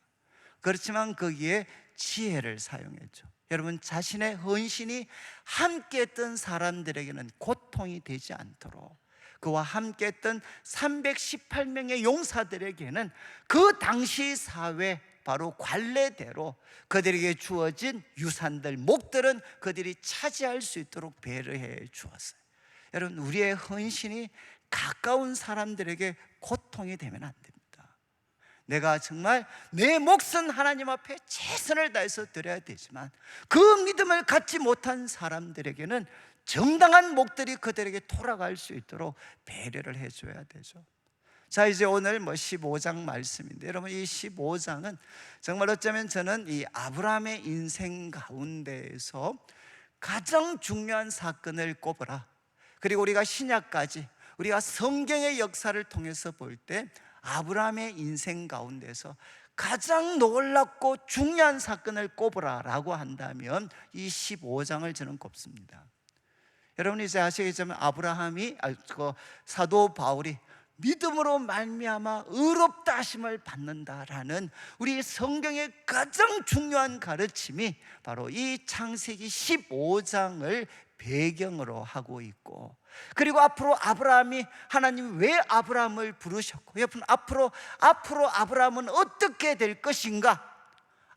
그렇지만 거기에 지혜를 사용했죠. 여러분, 자신의 헌신이 함께 했던 사람들에게는 고통이 되지 않도록, 그와 함께 했던 318명의 용사들에게는 그 당시 사회 바로 관례대로 그들에게 주어진 유산들, 목들은 그들이 차지할 수 있도록 배려해 주었어요. 여러분, 우리의 헌신이 가까운 사람들에게 고통이 되면 안 됩니다. 내가 정말 내 몫은 하나님 앞에 최선을 다해서 드려야 되지만 그 믿음을 갖지 못한 사람들에게는 정당한 목들이 그들에게 돌아갈 수 있도록 배려를 해줘야 되죠. 자, 이제 오늘 15장 말씀인데, 여러분, 이 15장은 정말 어쩌면 저는 이 아브라함의 인생 가운데에서 가장 중요한 사건을 꼽으라, 그리고 우리가 신약까지 우리가 성경의 역사를 통해서 볼 때 아브라함의 인생 가운데서 가장 놀랍고 중요한 사건을 꼽으라 라고 한다면 이 15장을 저는 꼽습니다. 여러분, 이제 아시겠지만 아브라함이, 사도 바울이 믿음으로 말미암아 의롭다 하심을 받는다라는 우리 성경의 가장 중요한 가르침이 바로 이 창세기 15장을 배경으로 하고 있고, 그리고 앞으로 아브라함이, 하나님이 왜 아브라함을 부르셨고, 앞으로 아브라함은 어떻게 될 것인가,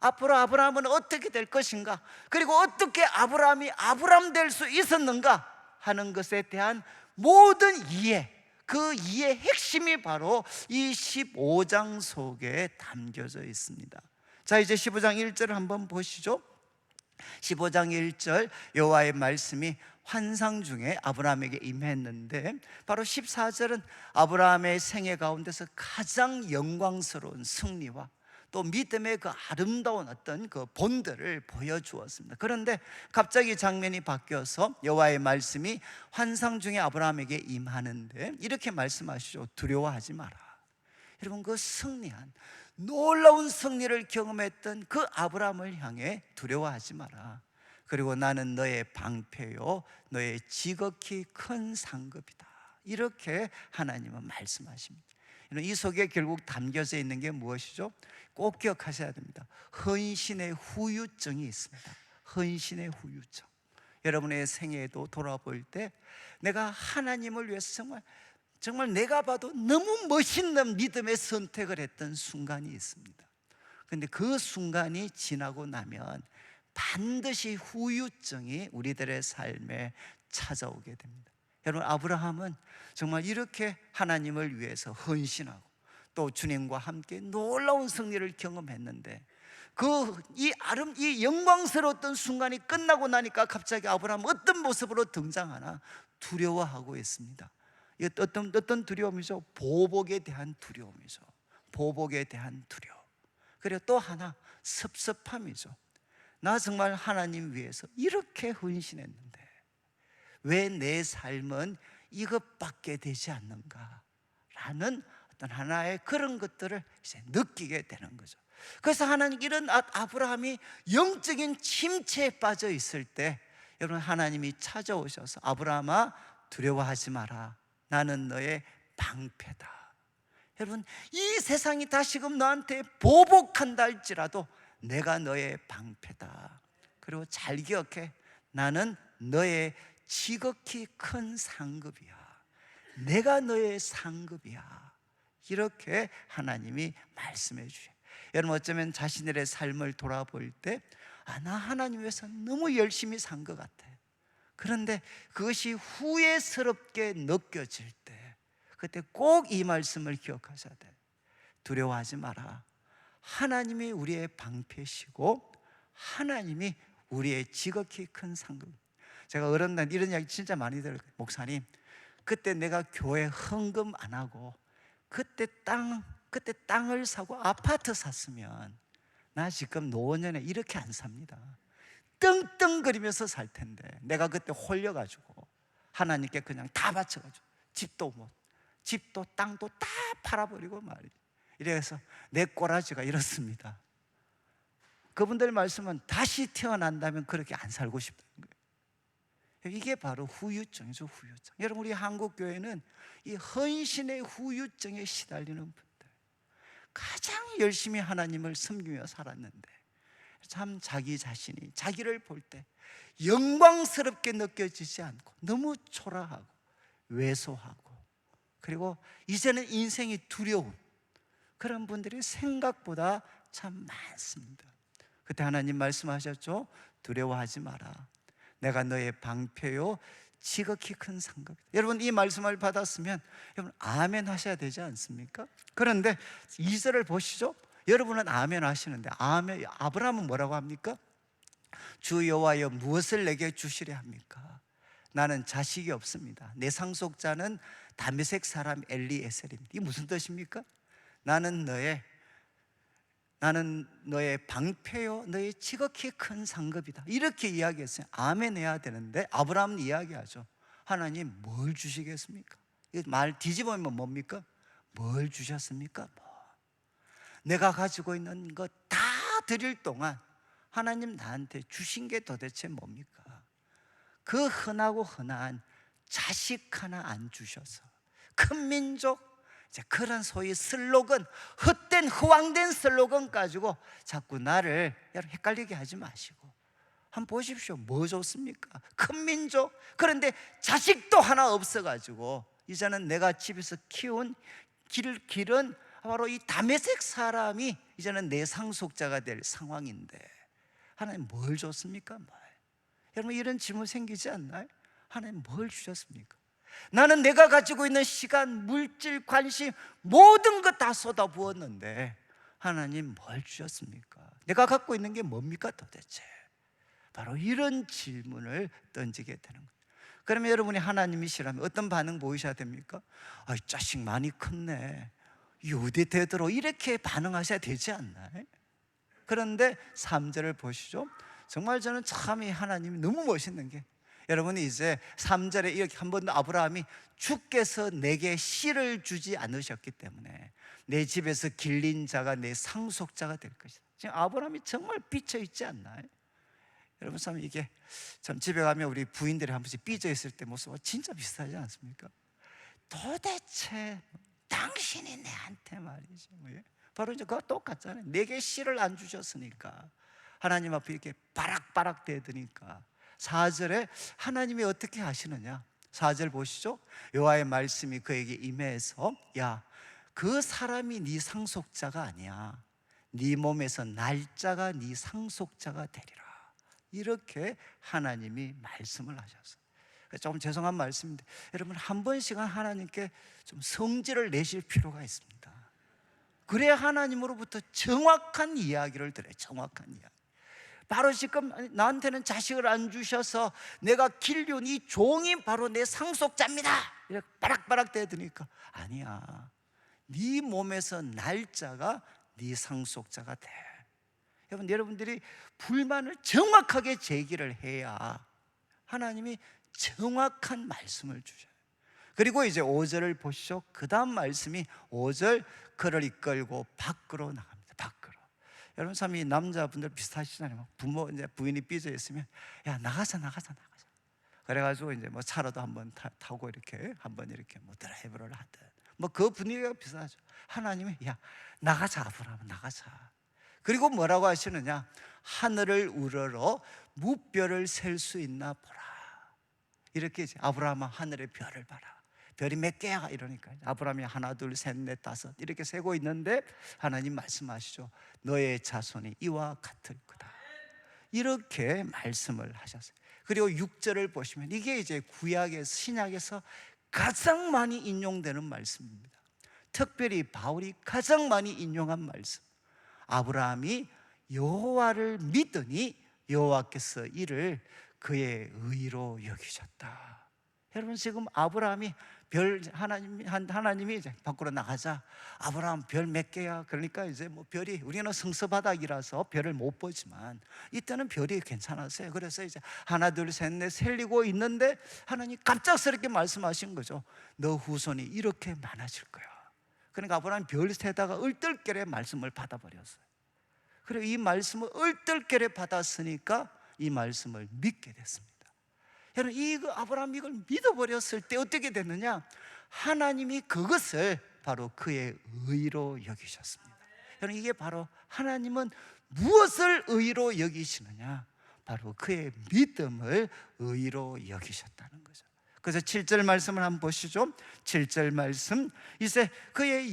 앞으로 아브라함은 어떻게 될 것인가, 그리고 어떻게 아브라함이 아브라함 될 수 있었는가 하는 것에 대한 모든 이해, 그 이해의 핵심이 바로 이 15장 속에 담겨져 있습니다. 자, 이제 15장 1절을 한번 보시죠. 15장 1절, 여호와의 말씀이 환상 중에 아브라함에게 임했는데, 바로 14절은 아브라함의 생애 가운데서 가장 영광스러운 승리와 또 믿음의 그 아름다운 어떤 그 본들을 보여주었습니다. 그런데 갑자기 장면이 바뀌어서 여호와의 말씀이 환상 중에 아브라함에게 임하는데 이렇게 말씀하시죠. 두려워하지 마라. 여러분, 그 승리한, 놀라운 승리를 경험했던 그 아브라함을 향해 두려워하지 마라. 그리고 나는 너의 방패요, 너의 지극히 큰 상급이다. 이렇게 하나님은 말씀하십니다. 이 속에 결국 담겨져 있는 게 무엇이죠? 꼭 기억하셔야 됩니다. 헌신의 후유증이 있습니다. 헌신의 후유증. 여러분의 생애도 돌아볼 때 내가 하나님을 위해서 정말 내가 봐도 너무 멋있는 믿음의 선택을 했던 순간이 있습니다. 그런데 그 순간이 지나고 나면 반드시 후유증이 우리들의 삶에 찾아오게 됩니다. 여러분, 아브라함은 정말 이렇게 하나님을 위해서 헌신하고 또 주님과 함께 놀라운 승리를 경험했는데, 이 영광스러웠던 순간이 끝나고 나니까 갑자기 아브라함은 어떤 모습으로 등장하나 두려워하고 있습니다. 이 어떤 두려움이죠? 보복에 대한 두려움이죠. 보복에 대한 두려움. 그리고 또 하나, 섭섭함이죠. 나 정말 하나님 위해서 이렇게 헌신했는데 왜 내 삶은 이것밖에 되지 않는가 라는 어떤 하나의 그런 것들을 이제 느끼게 되는 거죠. 그래서 하나님 이런 아브라함이 영적인 침체에 빠져 있을 때 여러분 하나님이 찾아오셔서 아브라함아 두려워하지 마라. 나는 너의 방패다. 여러분 이 세상이 다시금 너한테 보복한다 할지라도 내가 너의 방패다. 그리고 잘 기억해. 나는 너의 지극히 큰 상급이야. 내가 너의 상급이야. 이렇게 하나님이 말씀해 주셔요. 여러분 어쩌면 자신들의 삶을 돌아볼 때 나 하나님 위해서 너무 열심히 산 것 같아. 그런데 그것이 후회스럽게 느껴질 때 그때 꼭 이 말씀을 기억하셔야 돼. 두려워하지 마라. 하나님이 우리의 방패시고 하나님이 우리의 지극히 큰 상급. 제가 어른들 이런 이야기 진짜 많이 들어요. 목사님, 그때 내가 교회 헌금 안 하고 그때 땅을 사고 아파트 샀으면 나 지금 노년에 이렇게 안 삽니다. 떵떵거리면서 살 텐데 내가 그때 홀려가지고 하나님께 그냥 다 바쳐가지고 집도 땅도 다 팔아버리고 말이에요. 이래서 내 꼬라지가 이렇습니다. 그분들 말씀은 다시 태어난다면 그렇게 안 살고 싶다는 거예요. 이게 바로 후유증이죠. 후유증. 여러분 우리 한국교회는 이 헌신의 후유증에 시달리는 분들, 가장 열심히 하나님을 섬기며 살았는데 참 자기 자신이 자기를 볼 때 영광스럽게 느껴지지 않고 너무 초라하고 왜소하고 그리고 이제는 인생이 두려운 그런 분들이 생각보다 참 많습니다. 그때 하나님 말씀하셨죠. 두려워하지 마라. 내가 너의 방패요 지극히 큰 상급이다. 여러분 이 말씀을 받았으면 여러분 아멘 하셔야 되지 않습니까? 그런데 2절을 보시죠. 여러분은 아멘 하시는데 아브라함은 뭐라고 합니까? 주 여호와여 무엇을 내게 주시려 합니까? 나는 자식이 없습니다. 내 상속자는 다메섹 사람 엘리에셀입니다. 이게 무슨 뜻입니까? 나는 너의 방패요 너의 지극히 큰 상급이다. 이렇게 이야기했어요. 아멘 해야 되는데 아브라함은 이야기하죠. 하나님 뭘 주시겠습니까? 말 뒤집으면 뭡니까? 뭘 주셨습니까? 내가 가지고 있는 것 다 드릴 동안 하나님 나한테 주신 게 도대체 뭡니까? 그 흔하고 흔한 자식 하나 안 주셔서 큰 민족, 그런 소위 슬로건, 헛된 허황된 슬로건 가지고 자꾸 나를 헷갈리게 하지 마시고 한번 보십시오. 뭐 좋습니까? 큰 민족. 그런데 자식도 하나 없어가지고 이제는 내가 집에서 키운 길은 바로 이 다메섹 사람이 이제는 내 상속자가 될 상황인데 하나님 뭘 줬습니까? 여러분 이런 질문 생기지 않나요? 하나님 뭘 주셨습니까? 나는 내가 가지고 있는 시간, 물질, 관심 모든 것 다 쏟아부었는데 하나님 뭘 주셨습니까? 내가 갖고 있는 게 뭡니까 도대체? 바로 이런 질문을 던지게 되는 거예요. 그러면 여러분이 하나님이시라면 어떤 반응 보이셔야 됩니까? 자식 많이 컸네, 어디 되도록 이렇게 반응하셔야 되지 않나요? 그런데 3절을 보시죠. 정말 저는 참 이 하나님이 너무 멋있는 게 여러분이 이제 3절에 이렇게 한 번 더 아브라함이 주께서 내게 씨를 주지 않으셨기 때문에 내 집에서 길린 자가 내 상속자가 될 것이다. 지금 아브라함이 정말 삐쳐 있지 않나요? 여러분 참 이게 참 집에 가면 우리 부인들이 한 번씩 삐져 있을 때 모습과 진짜 비슷하지 않습니까? 도대체 당신이 내한테 말이지 바로 이제 그거 똑같잖아요. 내게 씨를 안 주셨으니까 하나님 앞에 이렇게 바락바락 대드니까 4절에 하나님이 어떻게 하시느냐? 4절 보시죠. 여호와의 말씀이 그에게 임해서 야, 그 사람이 네 상속자가 아니야. 네 몸에서 날짜가 네 상속자가 되리라. 이렇게 하나님이 말씀을 하셨어요. 조금 죄송한 말씀인데 여러분 한 번씩은 하나님께 좀 성질을 내실 필요가 있습니다. 그래야 하나님으로부터 정확한 이야기를 들어요. 정확한 이야기. 바로 지금 나한테는 자식을 안 주셔서 내가 길려온 이 종이 바로 내 상속자입니다. 이렇게 바락바락 대드니까 아니야. 네 몸에서 날짜가 네 상속자가 돼. 여러분들이 불만을 정확하게 제기를 해야 하나님이 정확한 말씀을 주셔요. 그리고 이제 5절을 보시죠. 그 다음 말씀이 5절 그를 이끌고 밖으로 나갑니다. 밖으로. 여러분 참 이 남자분들 비슷하시잖아요. 부모 이제 부인이 삐져 있으면 야 나가자. 그래가지고 이제 뭐 차라도 한번 타고 이렇게 한번 이렇게 뭐 드라이브를 하든 뭐 그 분위기가 비슷하죠. 하나님이 야 나가자 아브라함 나가자. 그리고 뭐라고 하시느냐? 하늘을 우러러 무별을 셀 수 있나 보라. 이렇게 이제 아브라함아 하늘의 별을 봐라. 별이 몇 개야? 이러니까 아브라함이 하나 둘 셋 넷 다섯 이렇게 세고 있는데 하나님 말씀하시죠. 너의 자손이 이와 같을 거다. 이렇게 말씀을 하셨어요. 그리고 6절을 보시면 이게 이제 구약에서 신약에서 가장 많이 인용되는 말씀입니다. 특별히 바울이 가장 많이 인용한 말씀. 아브라함이 여호와를 믿으니 여호와께서 이를 그의 의로 여기셨다. 여러분 지금 아브라함이 하나님이 이제 밖으로 나가자. 아브라함 별 몇 개야? 그러니까 이제 뭐 별이 우리는 성서바닥이라서 별을 못 보지만 이때는 별이 괜찮았어요. 그래서 이제 하나 둘 셋 넷 셀리고 있는데 하나님 갑작스럽게 말씀하신 거죠. 너 후손이 이렇게 많아질 거야. 그러니까 아브라함 별 세다가 얼떨결에 말씀을 받아버렸어요. 그리고 이 말씀을 얼떨결에 받았으니까 이 말씀을 믿게 됐습니다. 여러분 아브라함이 이걸 믿어버렸을 때 어떻게 됐느냐? 하나님이 그것을 바로 그의 의로 여기셨습니다. 여러분 이게 바로 하나님은 무엇을 의로 여기시느냐? 바로 그의 믿음을 의로 여기셨다는 거죠. 그래서 7절 말씀을 한번 보시죠. 7절 말씀 이제 그의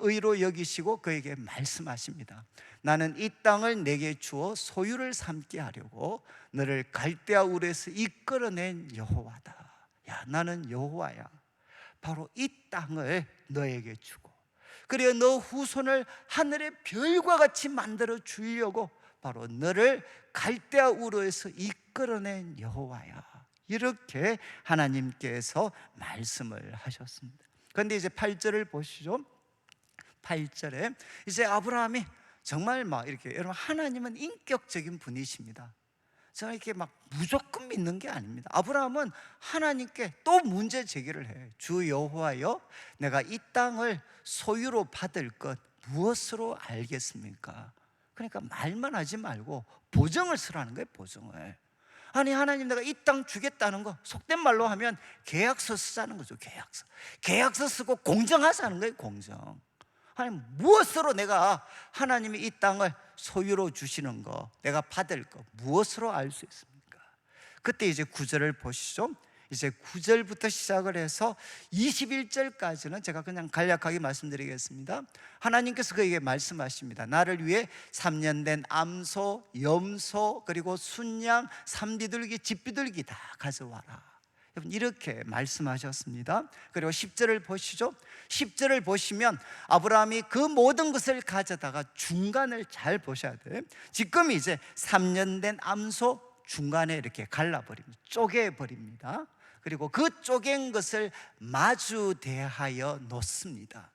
의로 여기시고 그에게 말씀하십니다. 나는 이 땅을 내게 주어 소유를 삼게 하려고 너를 갈대아 우르에서 이끌어낸 여호와다. 야 나는 여호와야. 바로 이 땅을 너에게 주고 그리고 너 후손을 하늘의 별과 같이 만들어 주려고 바로 너를 갈대아 우르에서 이끌어낸 여호와야. 이렇게 하나님께서 말씀을 하셨습니다. 그런데 이제 8절을 보시죠. 8절에 이제 아브라함이 정말 막 이렇게 여러분 하나님은 인격적인 분이십니다. 저는 이렇게 막 무조건 믿는 게 아닙니다. 아브라함은 하나님께 또 문제 제기를 해요. 주 여호와여 내가 이 땅을 소유로 받을 것 무엇으로 알겠습니까? 그러니까 말만 하지 말고 보증을 쓰라는 거예요. 보증을. 아니 하나님 내가 이 땅 주겠다는 거 속된 말로 하면 계약서 쓰자는 거죠. 계약서 쓰고 공정하자는 거예요. 공정. 아니 무엇으로 내가 하나님이 이 땅을 소유로 주시는 거 내가 받을 거 무엇으로 알 수 있습니까? 그때 이제 9절을 보시죠. 이제 9절부터 시작을 해서 21절까지는 제가 그냥 간략하게 말씀드리겠습니다. 하나님께서 그에게 말씀하십니다. 나를 위해 3년 된 암소, 염소, 그리고 순양, 삼비둘기, 집비둘기 다 가져와라. 여러분 이렇게 말씀하셨습니다. 그리고 10절을 보시죠. 10절을 보시면 아브라함이 그 모든 것을 가져다가 중간을 잘 보셔야 돼요. 지금 이제 3년 된 암소 중간에 이렇게 갈라버립니다. 쪼개버립니다. 그리고 그 쪼갠 것을 마주대하여 놓습니다.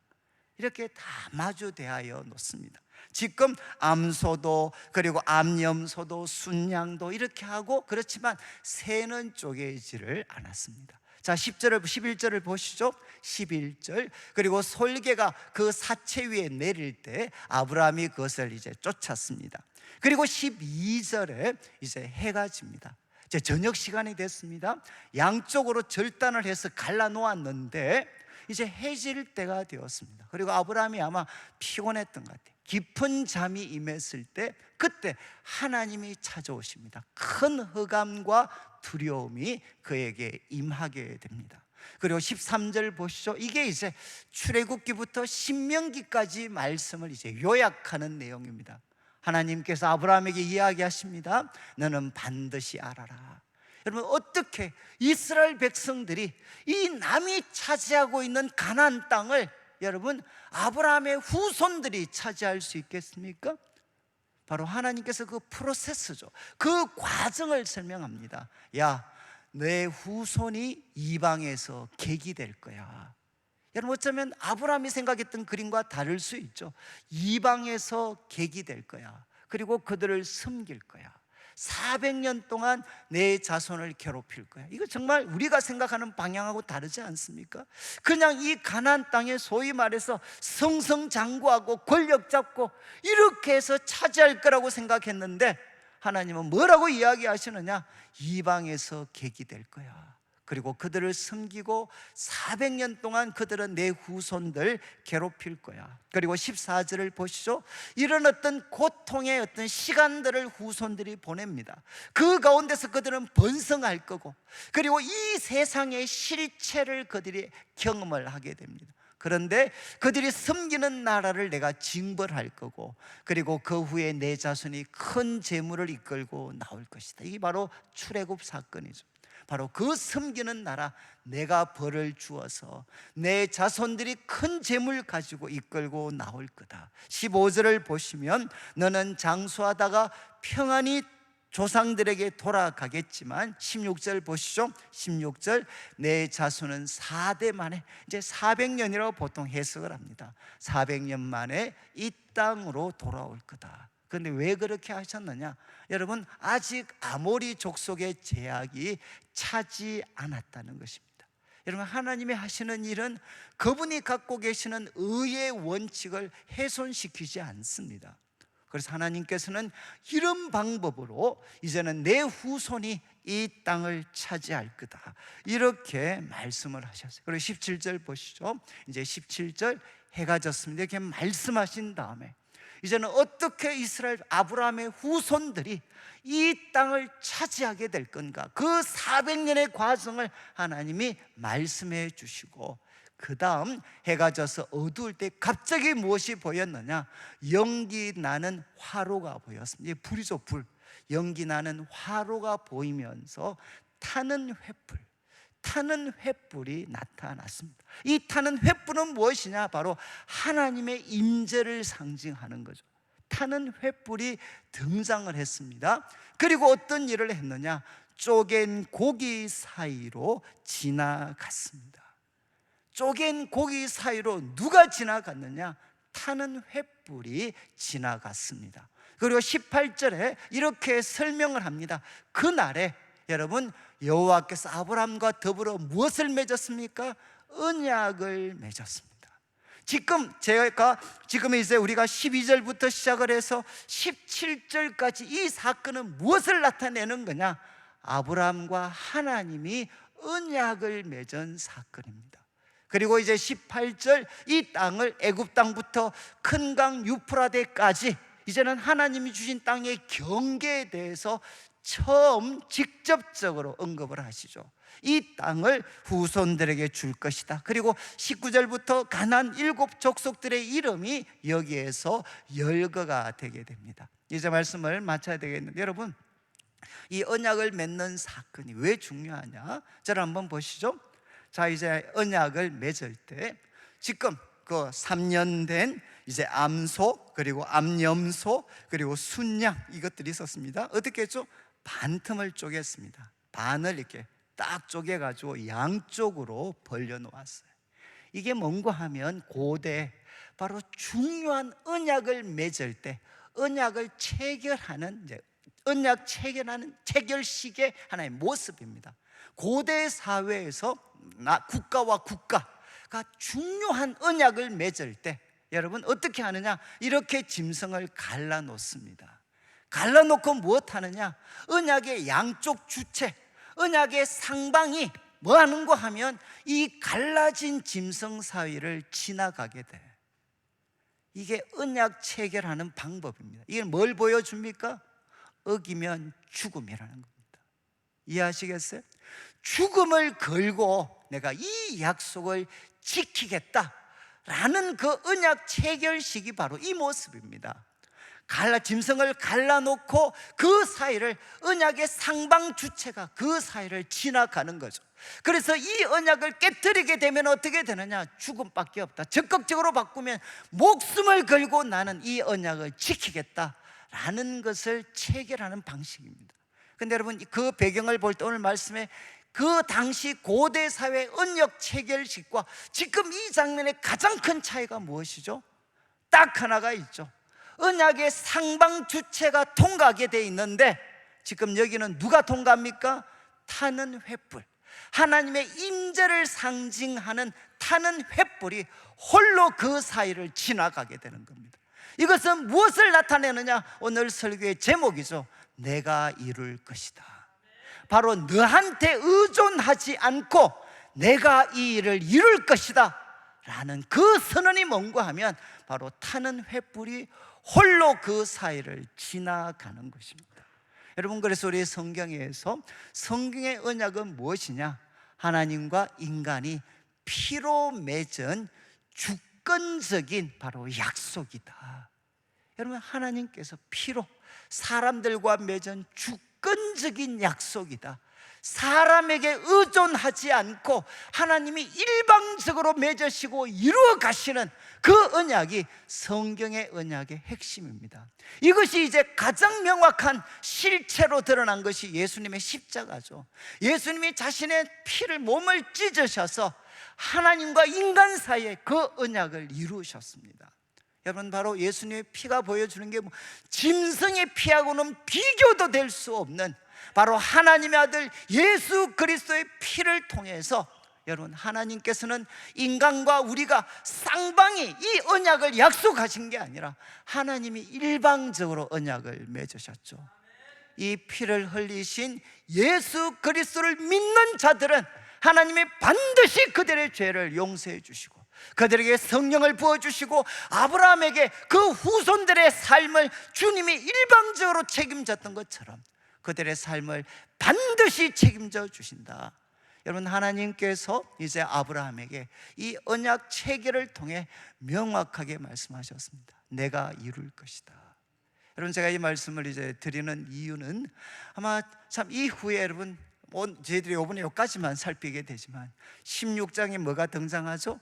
이렇게 다 마주대하여 놓습니다. 지금 암소도 그리고 암염소도 순양도 이렇게 하고 그렇지만 새는 쪼개지를 않았습니다. 자 10절을 11절을 보시죠. 11절 그리고 솔개가 그 사체 위에 내릴 때 아브라함이 그것을 이제 쫓았습니다. 그리고 12절에 이제 해가 집니다. 이제 저녁 시간이 됐습니다. 양쪽으로 절단을 해서 갈라 놓았는데 이제 해질 때가 되었습니다. 그리고 아브라함이 아마 피곤했던 것 같아요. 깊은 잠이 임했을 때 그때 하나님이 찾아오십니다. 큰 흑암과 두려움이 그에게 임하게 됩니다. 그리고 13절 보시죠. 이게 이제 출애굽기부터 신명기까지 말씀을 이제 요약하는 내용입니다. 하나님께서 아브라함에게 이야기하십니다. 너는 반드시 알아라. 여러분 어떻게 이스라엘 백성들이 이 남이 차지하고 있는 가나안 땅을 여러분 아브라함의 후손들이 차지할 수 있겠습니까? 바로 하나님께서 그 프로세스죠. 그 과정을 설명합니다. 야, 내 후손이 이방에서 객이 될 거야. 여러분 어쩌면 아브라함이 생각했던 그림과 다를 수 있죠. 이방에서 객이 될 거야. 그리고 그들을 섬길 거야. 400년 동안 내 자손을 괴롭힐 거야. 이거 정말 우리가 생각하는 방향하고 다르지 않습니까? 그냥 이 가나안 땅에 소위 말해서 승승장구하고 권력 잡고 이렇게 해서 차지할 거라고 생각했는데, 하나님은 뭐라고 이야기하시느냐? 이방에서 객이 될 거야. 그리고 그들을 섬기고 400년 동안 그들은 내 후손들 괴롭힐 거야. 그리고 14절을 보시죠. 이런 어떤 고통의 어떤 시간들을 후손들이 보냅니다. 그 가운데서 그들은 번성할 거고, 그리고 이 세상의 실체를 그들이 경험을 하게 됩니다. 그런데 그들이 섬기는 나라를 내가 징벌할 거고, 그리고 그 후에 내 자손이 큰 재물을 이끌고 나올 것이다. 이게 바로 출애굽 사건이죠. 바로 그 섬기는 나라, 내가 벌을 주어서 내 자손들이 큰 재물 가지고 이끌고 나올 거다. 15절을 보시면 너는 장수하다가 평안히 조상들에게 돌아가겠지만, 16절 보시죠. 16절, 내 자손은 4대 만에, 이제 400년이라고 보통 해석을 합니다. 400년 만에 이 땅으로 돌아올 거다. 그런데 왜 그렇게 하셨느냐? 여러분, 아직 아모리 족속의 제약이 차지 않았다는 것입니다. 여러분, 하나님이 하시는 일은 그분이 갖고 계시는 의의 원칙을 훼손시키지 않습니다. 그래서 하나님께서는 이런 방법으로 이제는 내 후손이 이 땅을 차지할 거다, 이렇게 말씀을 하셨어요. 그리고 17절 보시죠. 이제 17절, 해가 졌습니다 이렇게 말씀하신 다음에 이제는 어떻게 이스라엘 아브라함의 후손들이 이 땅을 차지하게 될 건가, 그 400년의 과정을 하나님이 말씀해 주시고, 그 다음 해가 져서 어두울 때 갑자기 무엇이 보였느냐? 연기 나는 화로가 보였습니다. 이게 불이죠, 불. 연기 나는 화로가 보이면서 타는 횃불이 나타났습니다. 이 타는 횃불은 무엇이냐? 바로 하나님의 임재를 상징하는 거죠. 타는 횃불이 등장을 했습니다. 그리고 어떤 일을 했느냐? 쪼갠 고기 사이로 지나갔습니다. 쪼갠 고기 사이로 누가 지나갔느냐? 타는 횃불이 지나갔습니다. 그리고 18절에 이렇게 설명을 합니다. 그날에 여러분, 여호와께서 아브라함과 더불어 무엇을 맺었습니까? 언약을 맺었습니다. 지금 이제 우리가 12절부터 시작을 해서 17절까지 이 사건은 무엇을 나타내는 거냐? 아브라함과 하나님이 언약을 맺은 사건입니다. 그리고 이제 18절, 이 땅을 애굽 땅부터 큰 강 유프라데까지 이제는 하나님이 주신 땅의 경계에 대해서 처음 직접적으로 언급을 하시죠. 이 땅을 후손들에게 줄 것이다. 그리고 19절부터 가나안 7 족속들의 이름이 여기에서 열거가 되게 됩니다. 이제 말씀을 마쳐야 되겠는데, 여러분, 이 언약을 맺는 사건이 왜 중요하냐? 저를 한번 보시죠. 자, 이제 언약을 맺을 때 지금 그 3년 된 이제 암소, 그리고 암염소, 그리고 순양, 이것들이 있었습니다. 어떻게 했죠? 반틈을 쪼갰습니다. 반을 이렇게 딱 쪼개가지고 양쪽으로 벌려놓았어요. 이게 뭔가 하면 고대 바로 중요한 언약을 맺을 때 언약을 체결하는, 이제 언약 체결하는 체결식의 하나의 모습입니다. 고대 사회에서 국가와 국가가 중요한 언약을 맺을 때 여러분 어떻게 하느냐? 이렇게 짐승을 갈라놓습니다. 갈라놓고 무엇 하느냐? 언약의 양쪽 주체, 언약의 상방이 뭐 하는가 하면 이 갈라진 짐승 사이를 지나가게 돼. 이게 언약 체결하는 방법입니다. 이게 뭘 보여줍니까? 어기면 죽음이라는 겁니다. 이해하시겠어요? 죽음을 걸고 내가 이 약속을 지키겠다라는 그 언약 체결식이 바로 이 모습입니다. 짐승을 갈라놓고 그 사이를, 언약의 상방 주체가 그 사이를 지나가는 거죠. 그래서 이 언약을 깨뜨리게 되면 어떻게 되느냐? 죽음밖에 없다. 적극적으로 바꾸면 목숨을 걸고 나는 이 언약을 지키겠다라는 것을 체결하는 방식입니다. 근데 여러분, 그 배경을 볼 때 오늘 말씀에 그 당시 고대 사회 언약 체결식과 지금 이 장면의 가장 큰 차이가 무엇이죠? 딱 하나가 있죠. 언약의 상방 주체가 통과하게 돼 있는데 지금 여기는 누가 통과합니까? 타는 횃불, 하나님의 임재를 상징하는 타는 횃불이 홀로 그 사이를 지나가게 되는 겁니다. 이것은 무엇을 나타내느냐? 오늘 설교의 제목이죠. 내가 이룰 것이다. 바로 너한테 의존하지 않고 내가 이 일을 이룰 것이다 라는 그 선언이 뭔가 하면 바로 타는 횃불이 홀로 그 사이를 지나가는 것입니다. 여러분, 그래서 우리 성경에서 성경의 언약은 무엇이냐? 하나님과 인간이 피로 맺은 주권적인 바로 약속이다. 여러분, 하나님께서 피로 사람들과 맺은 주권적인 약속이다. 사람에게 의존하지 않고 하나님이 일방적으로 맺으시고 이루어 가시는 그 언약이 성경의 언약의 핵심입니다. 이것이 이제 가장 명확한 실체로 드러난 것이 예수님의 십자가죠. 예수님이 자신의 피를, 몸을 찢으셔서 하나님과 인간 사이에 그 언약을 이루셨습니다. 여러분, 바로 예수님의 피가 보여주는 게 짐승의 피하고는 비교도 될 수 없는 바로 하나님의 아들 예수 그리스도의 피를 통해서 여러분, 하나님께서는 인간과 우리가 쌍방이 이 언약을 약속하신 게 아니라 하나님이 일방적으로 언약을 맺으셨죠. 이 피를 흘리신 예수 그리스도를 믿는 자들은 하나님이 반드시 그들의 죄를 용서해 주시고 그들에게 성령을 부어주시고 아브라함에게 그 후손들의 삶을 주님이 일방적으로 책임졌던 것처럼 그들의 삶을 반드시 책임져 주신다. 여러분, 하나님께서 이제 아브라함에게 이 언약 체계를 통해 명확하게 말씀하셨습니다. 내가 이룰 것이다. 여러분, 제가 이 말씀을 이제 드리는 이유는 아마 참 이후에 여러분 저희들이 이번에 여기까지만 살피게 되지만 16장에 뭐가 등장하죠?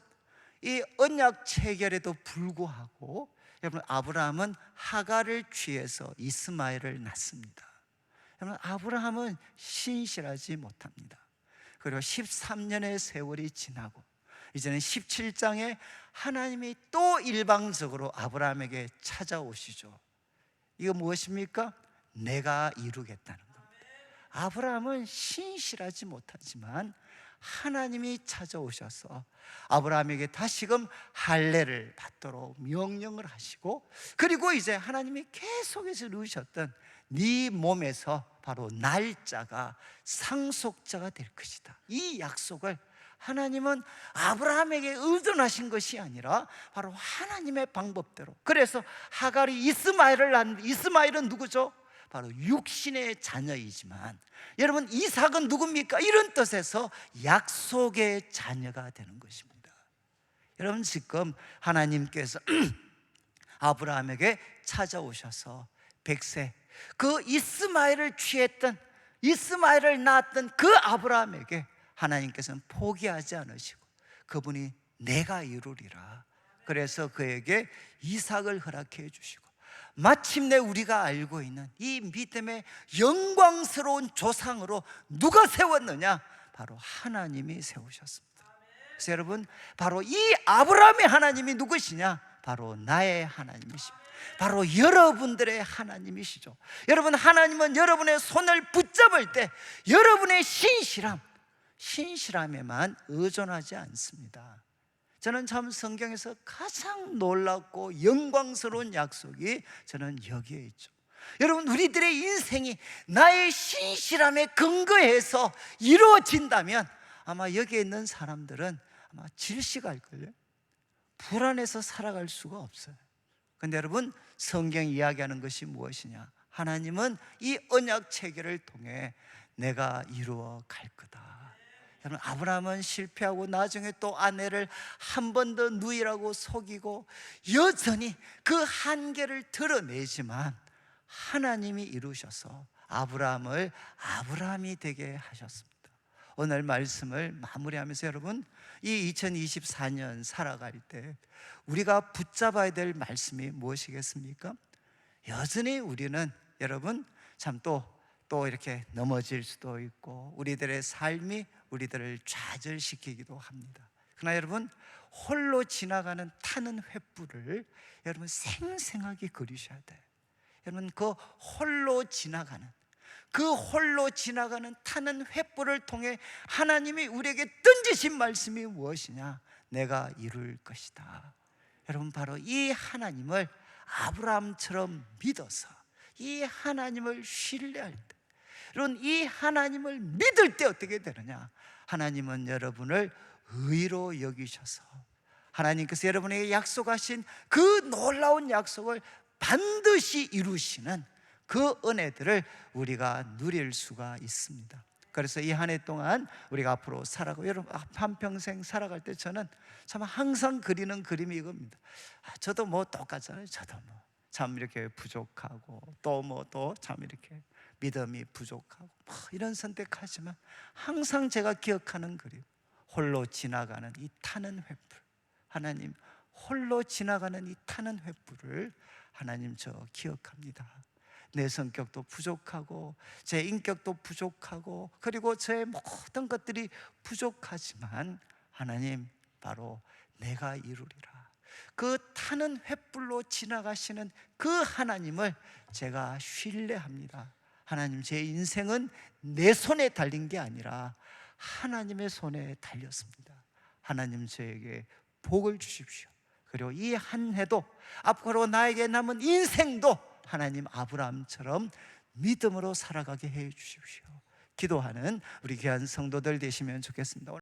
이 언약 체결에도 불구하고 여러분, 아브라함은 하갈을 취해서 이스마엘을 낳습니다. 여러분, 아브라함은 신실하지 못합니다. 그리고 13년의 세월이 지나고 이제는 17장에 하나님이 또 일방적으로 아브라함에게 찾아오시죠. 이거 무엇입니까? 내가 이루겠다는 겁니다. 아브라함은 신실하지 못하지만 하나님이 찾아오셔서 아브라함에게 다시금 할례를 받도록 명령을 하시고, 그리고 이제 하나님이 계속해서 누르셨던 네 몸에서 바로 날짜가 상속자가 될 것이다, 이 약속을 하나님은 아브라함에게 의존하신 것이 아니라 바로 하나님의 방법대로, 그래서 하갈이 이스마엘을 낳는데, 이스마엘은 누구죠? 바로 육신의 자녀이지만 여러분, 이삭은 누굽니까? 이런 뜻에서 약속의 자녀가 되는 것입니다. 여러분, 지금 하나님께서 아브라함에게 찾아오셔서 100세 그 이스마엘을 취했던, 이스마엘을 낳았던 그 아브라함에게 하나님께서는 포기하지 않으시고 그분이 내가 이루리라, 그래서 그에게 이삭을 허락해 주시고 마침내 우리가 알고 있는 이 믿음의 영광스러운 조상으로 누가 세웠느냐? 바로 하나님이 세우셨습니다. 그래서 여러분, 바로 이 아브라함의 하나님이 누구시냐? 바로 나의 하나님이십니다. 바로 여러분들의 하나님이시죠. 여러분, 하나님은 여러분의 손을 붙잡을 때 여러분의 신실함에만 의존하지 않습니다. 저는 참 성경에서 가장 놀랍고 영광스러운 약속이 저는 여기에 있죠. 여러분, 우리들의 인생이 나의 신실함에 근거해서 이루어진다면 아마 여기에 있는 사람들은 아마 질식할걸요. 불안해서 살아갈 수가 없어요. 근데 여러분, 성경이 이야기하는 것이 무엇이냐? 하나님은 이 언약 체계를 통해 내가 이루어 갈 거다. 여러분, 아브라함은 실패하고 나중에 또 아내를 한 번 더 누이라고 속이고 여전히 그 한계를 드러내지만 하나님이 이루셔서 아브라함을 아브라함이 되게 하셨습니다. 오늘 말씀을 마무리하면서 여러분, 이 2024년 살아갈 때 우리가 붙잡아야 될 말씀이 무엇이겠습니까? 여전히 우리는 여러분 참 또 이렇게 넘어질 수도 있고 우리들의 삶이 우리들을 좌절시키기도 합니다. 그러나 여러분, 홀로 지나가는 타는 횃불을 여러분 생생하게 그리셔야 돼요. 여러분, 그 홀로 지나가는 그 홀로 지나가는 타는 횃불을 통해 하나님이 우리에게 던지신 말씀이 무엇이냐? 내가 이룰 것이다. 여러분, 바로 이 하나님을 아브라함처럼 믿어서 이 하나님을 신뢰할 때, 여러분, 이 하나님을 믿을 때 어떻게 되느냐? 하나님은 여러분을 의로 여기셔서 하나님께서 여러분에게 약속하신 그 놀라운 약속을 반드시 이루시는 그 은혜들을 우리가 누릴 수가 있습니다. 그래서 이 한 해 동안 우리가 앞으로 살아가고, 여러분 한평생 살아갈 때 저는 참 항상 그리는 그림이 이겁니다. 저도 뭐 똑같잖아요. 저도 뭐 참 이렇게 부족하고, 또 참 이렇게 믿음이 부족하고, 뭐 이런 선택하지만 항상 제가 기억하는 그림, 홀로 지나가는 이 타는 횃불. 하나님, 홀로 지나가는 이 타는 횃불을 하나님, 저 기억합니다. 내 성격도 부족하고 제 인격도 부족하고 그리고 제 모든 것들이 부족하지만 하나님, 바로 내가 이루리라. 그 타는 횃불로 지나가시는 그 하나님을 제가 신뢰합니다. 하나님, 제 인생은 내 손에 달린 게 아니라 하나님의 손에 달렸습니다. 하나님, 저에게 복을 주십시오. 그리고 이 한 해도, 앞으로 나에게 남은 인생도 하나님, 아브라함처럼 믿음으로 살아가게 해 주십시오. 기도하는 우리 귀한 성도들 되시면 좋겠습니다.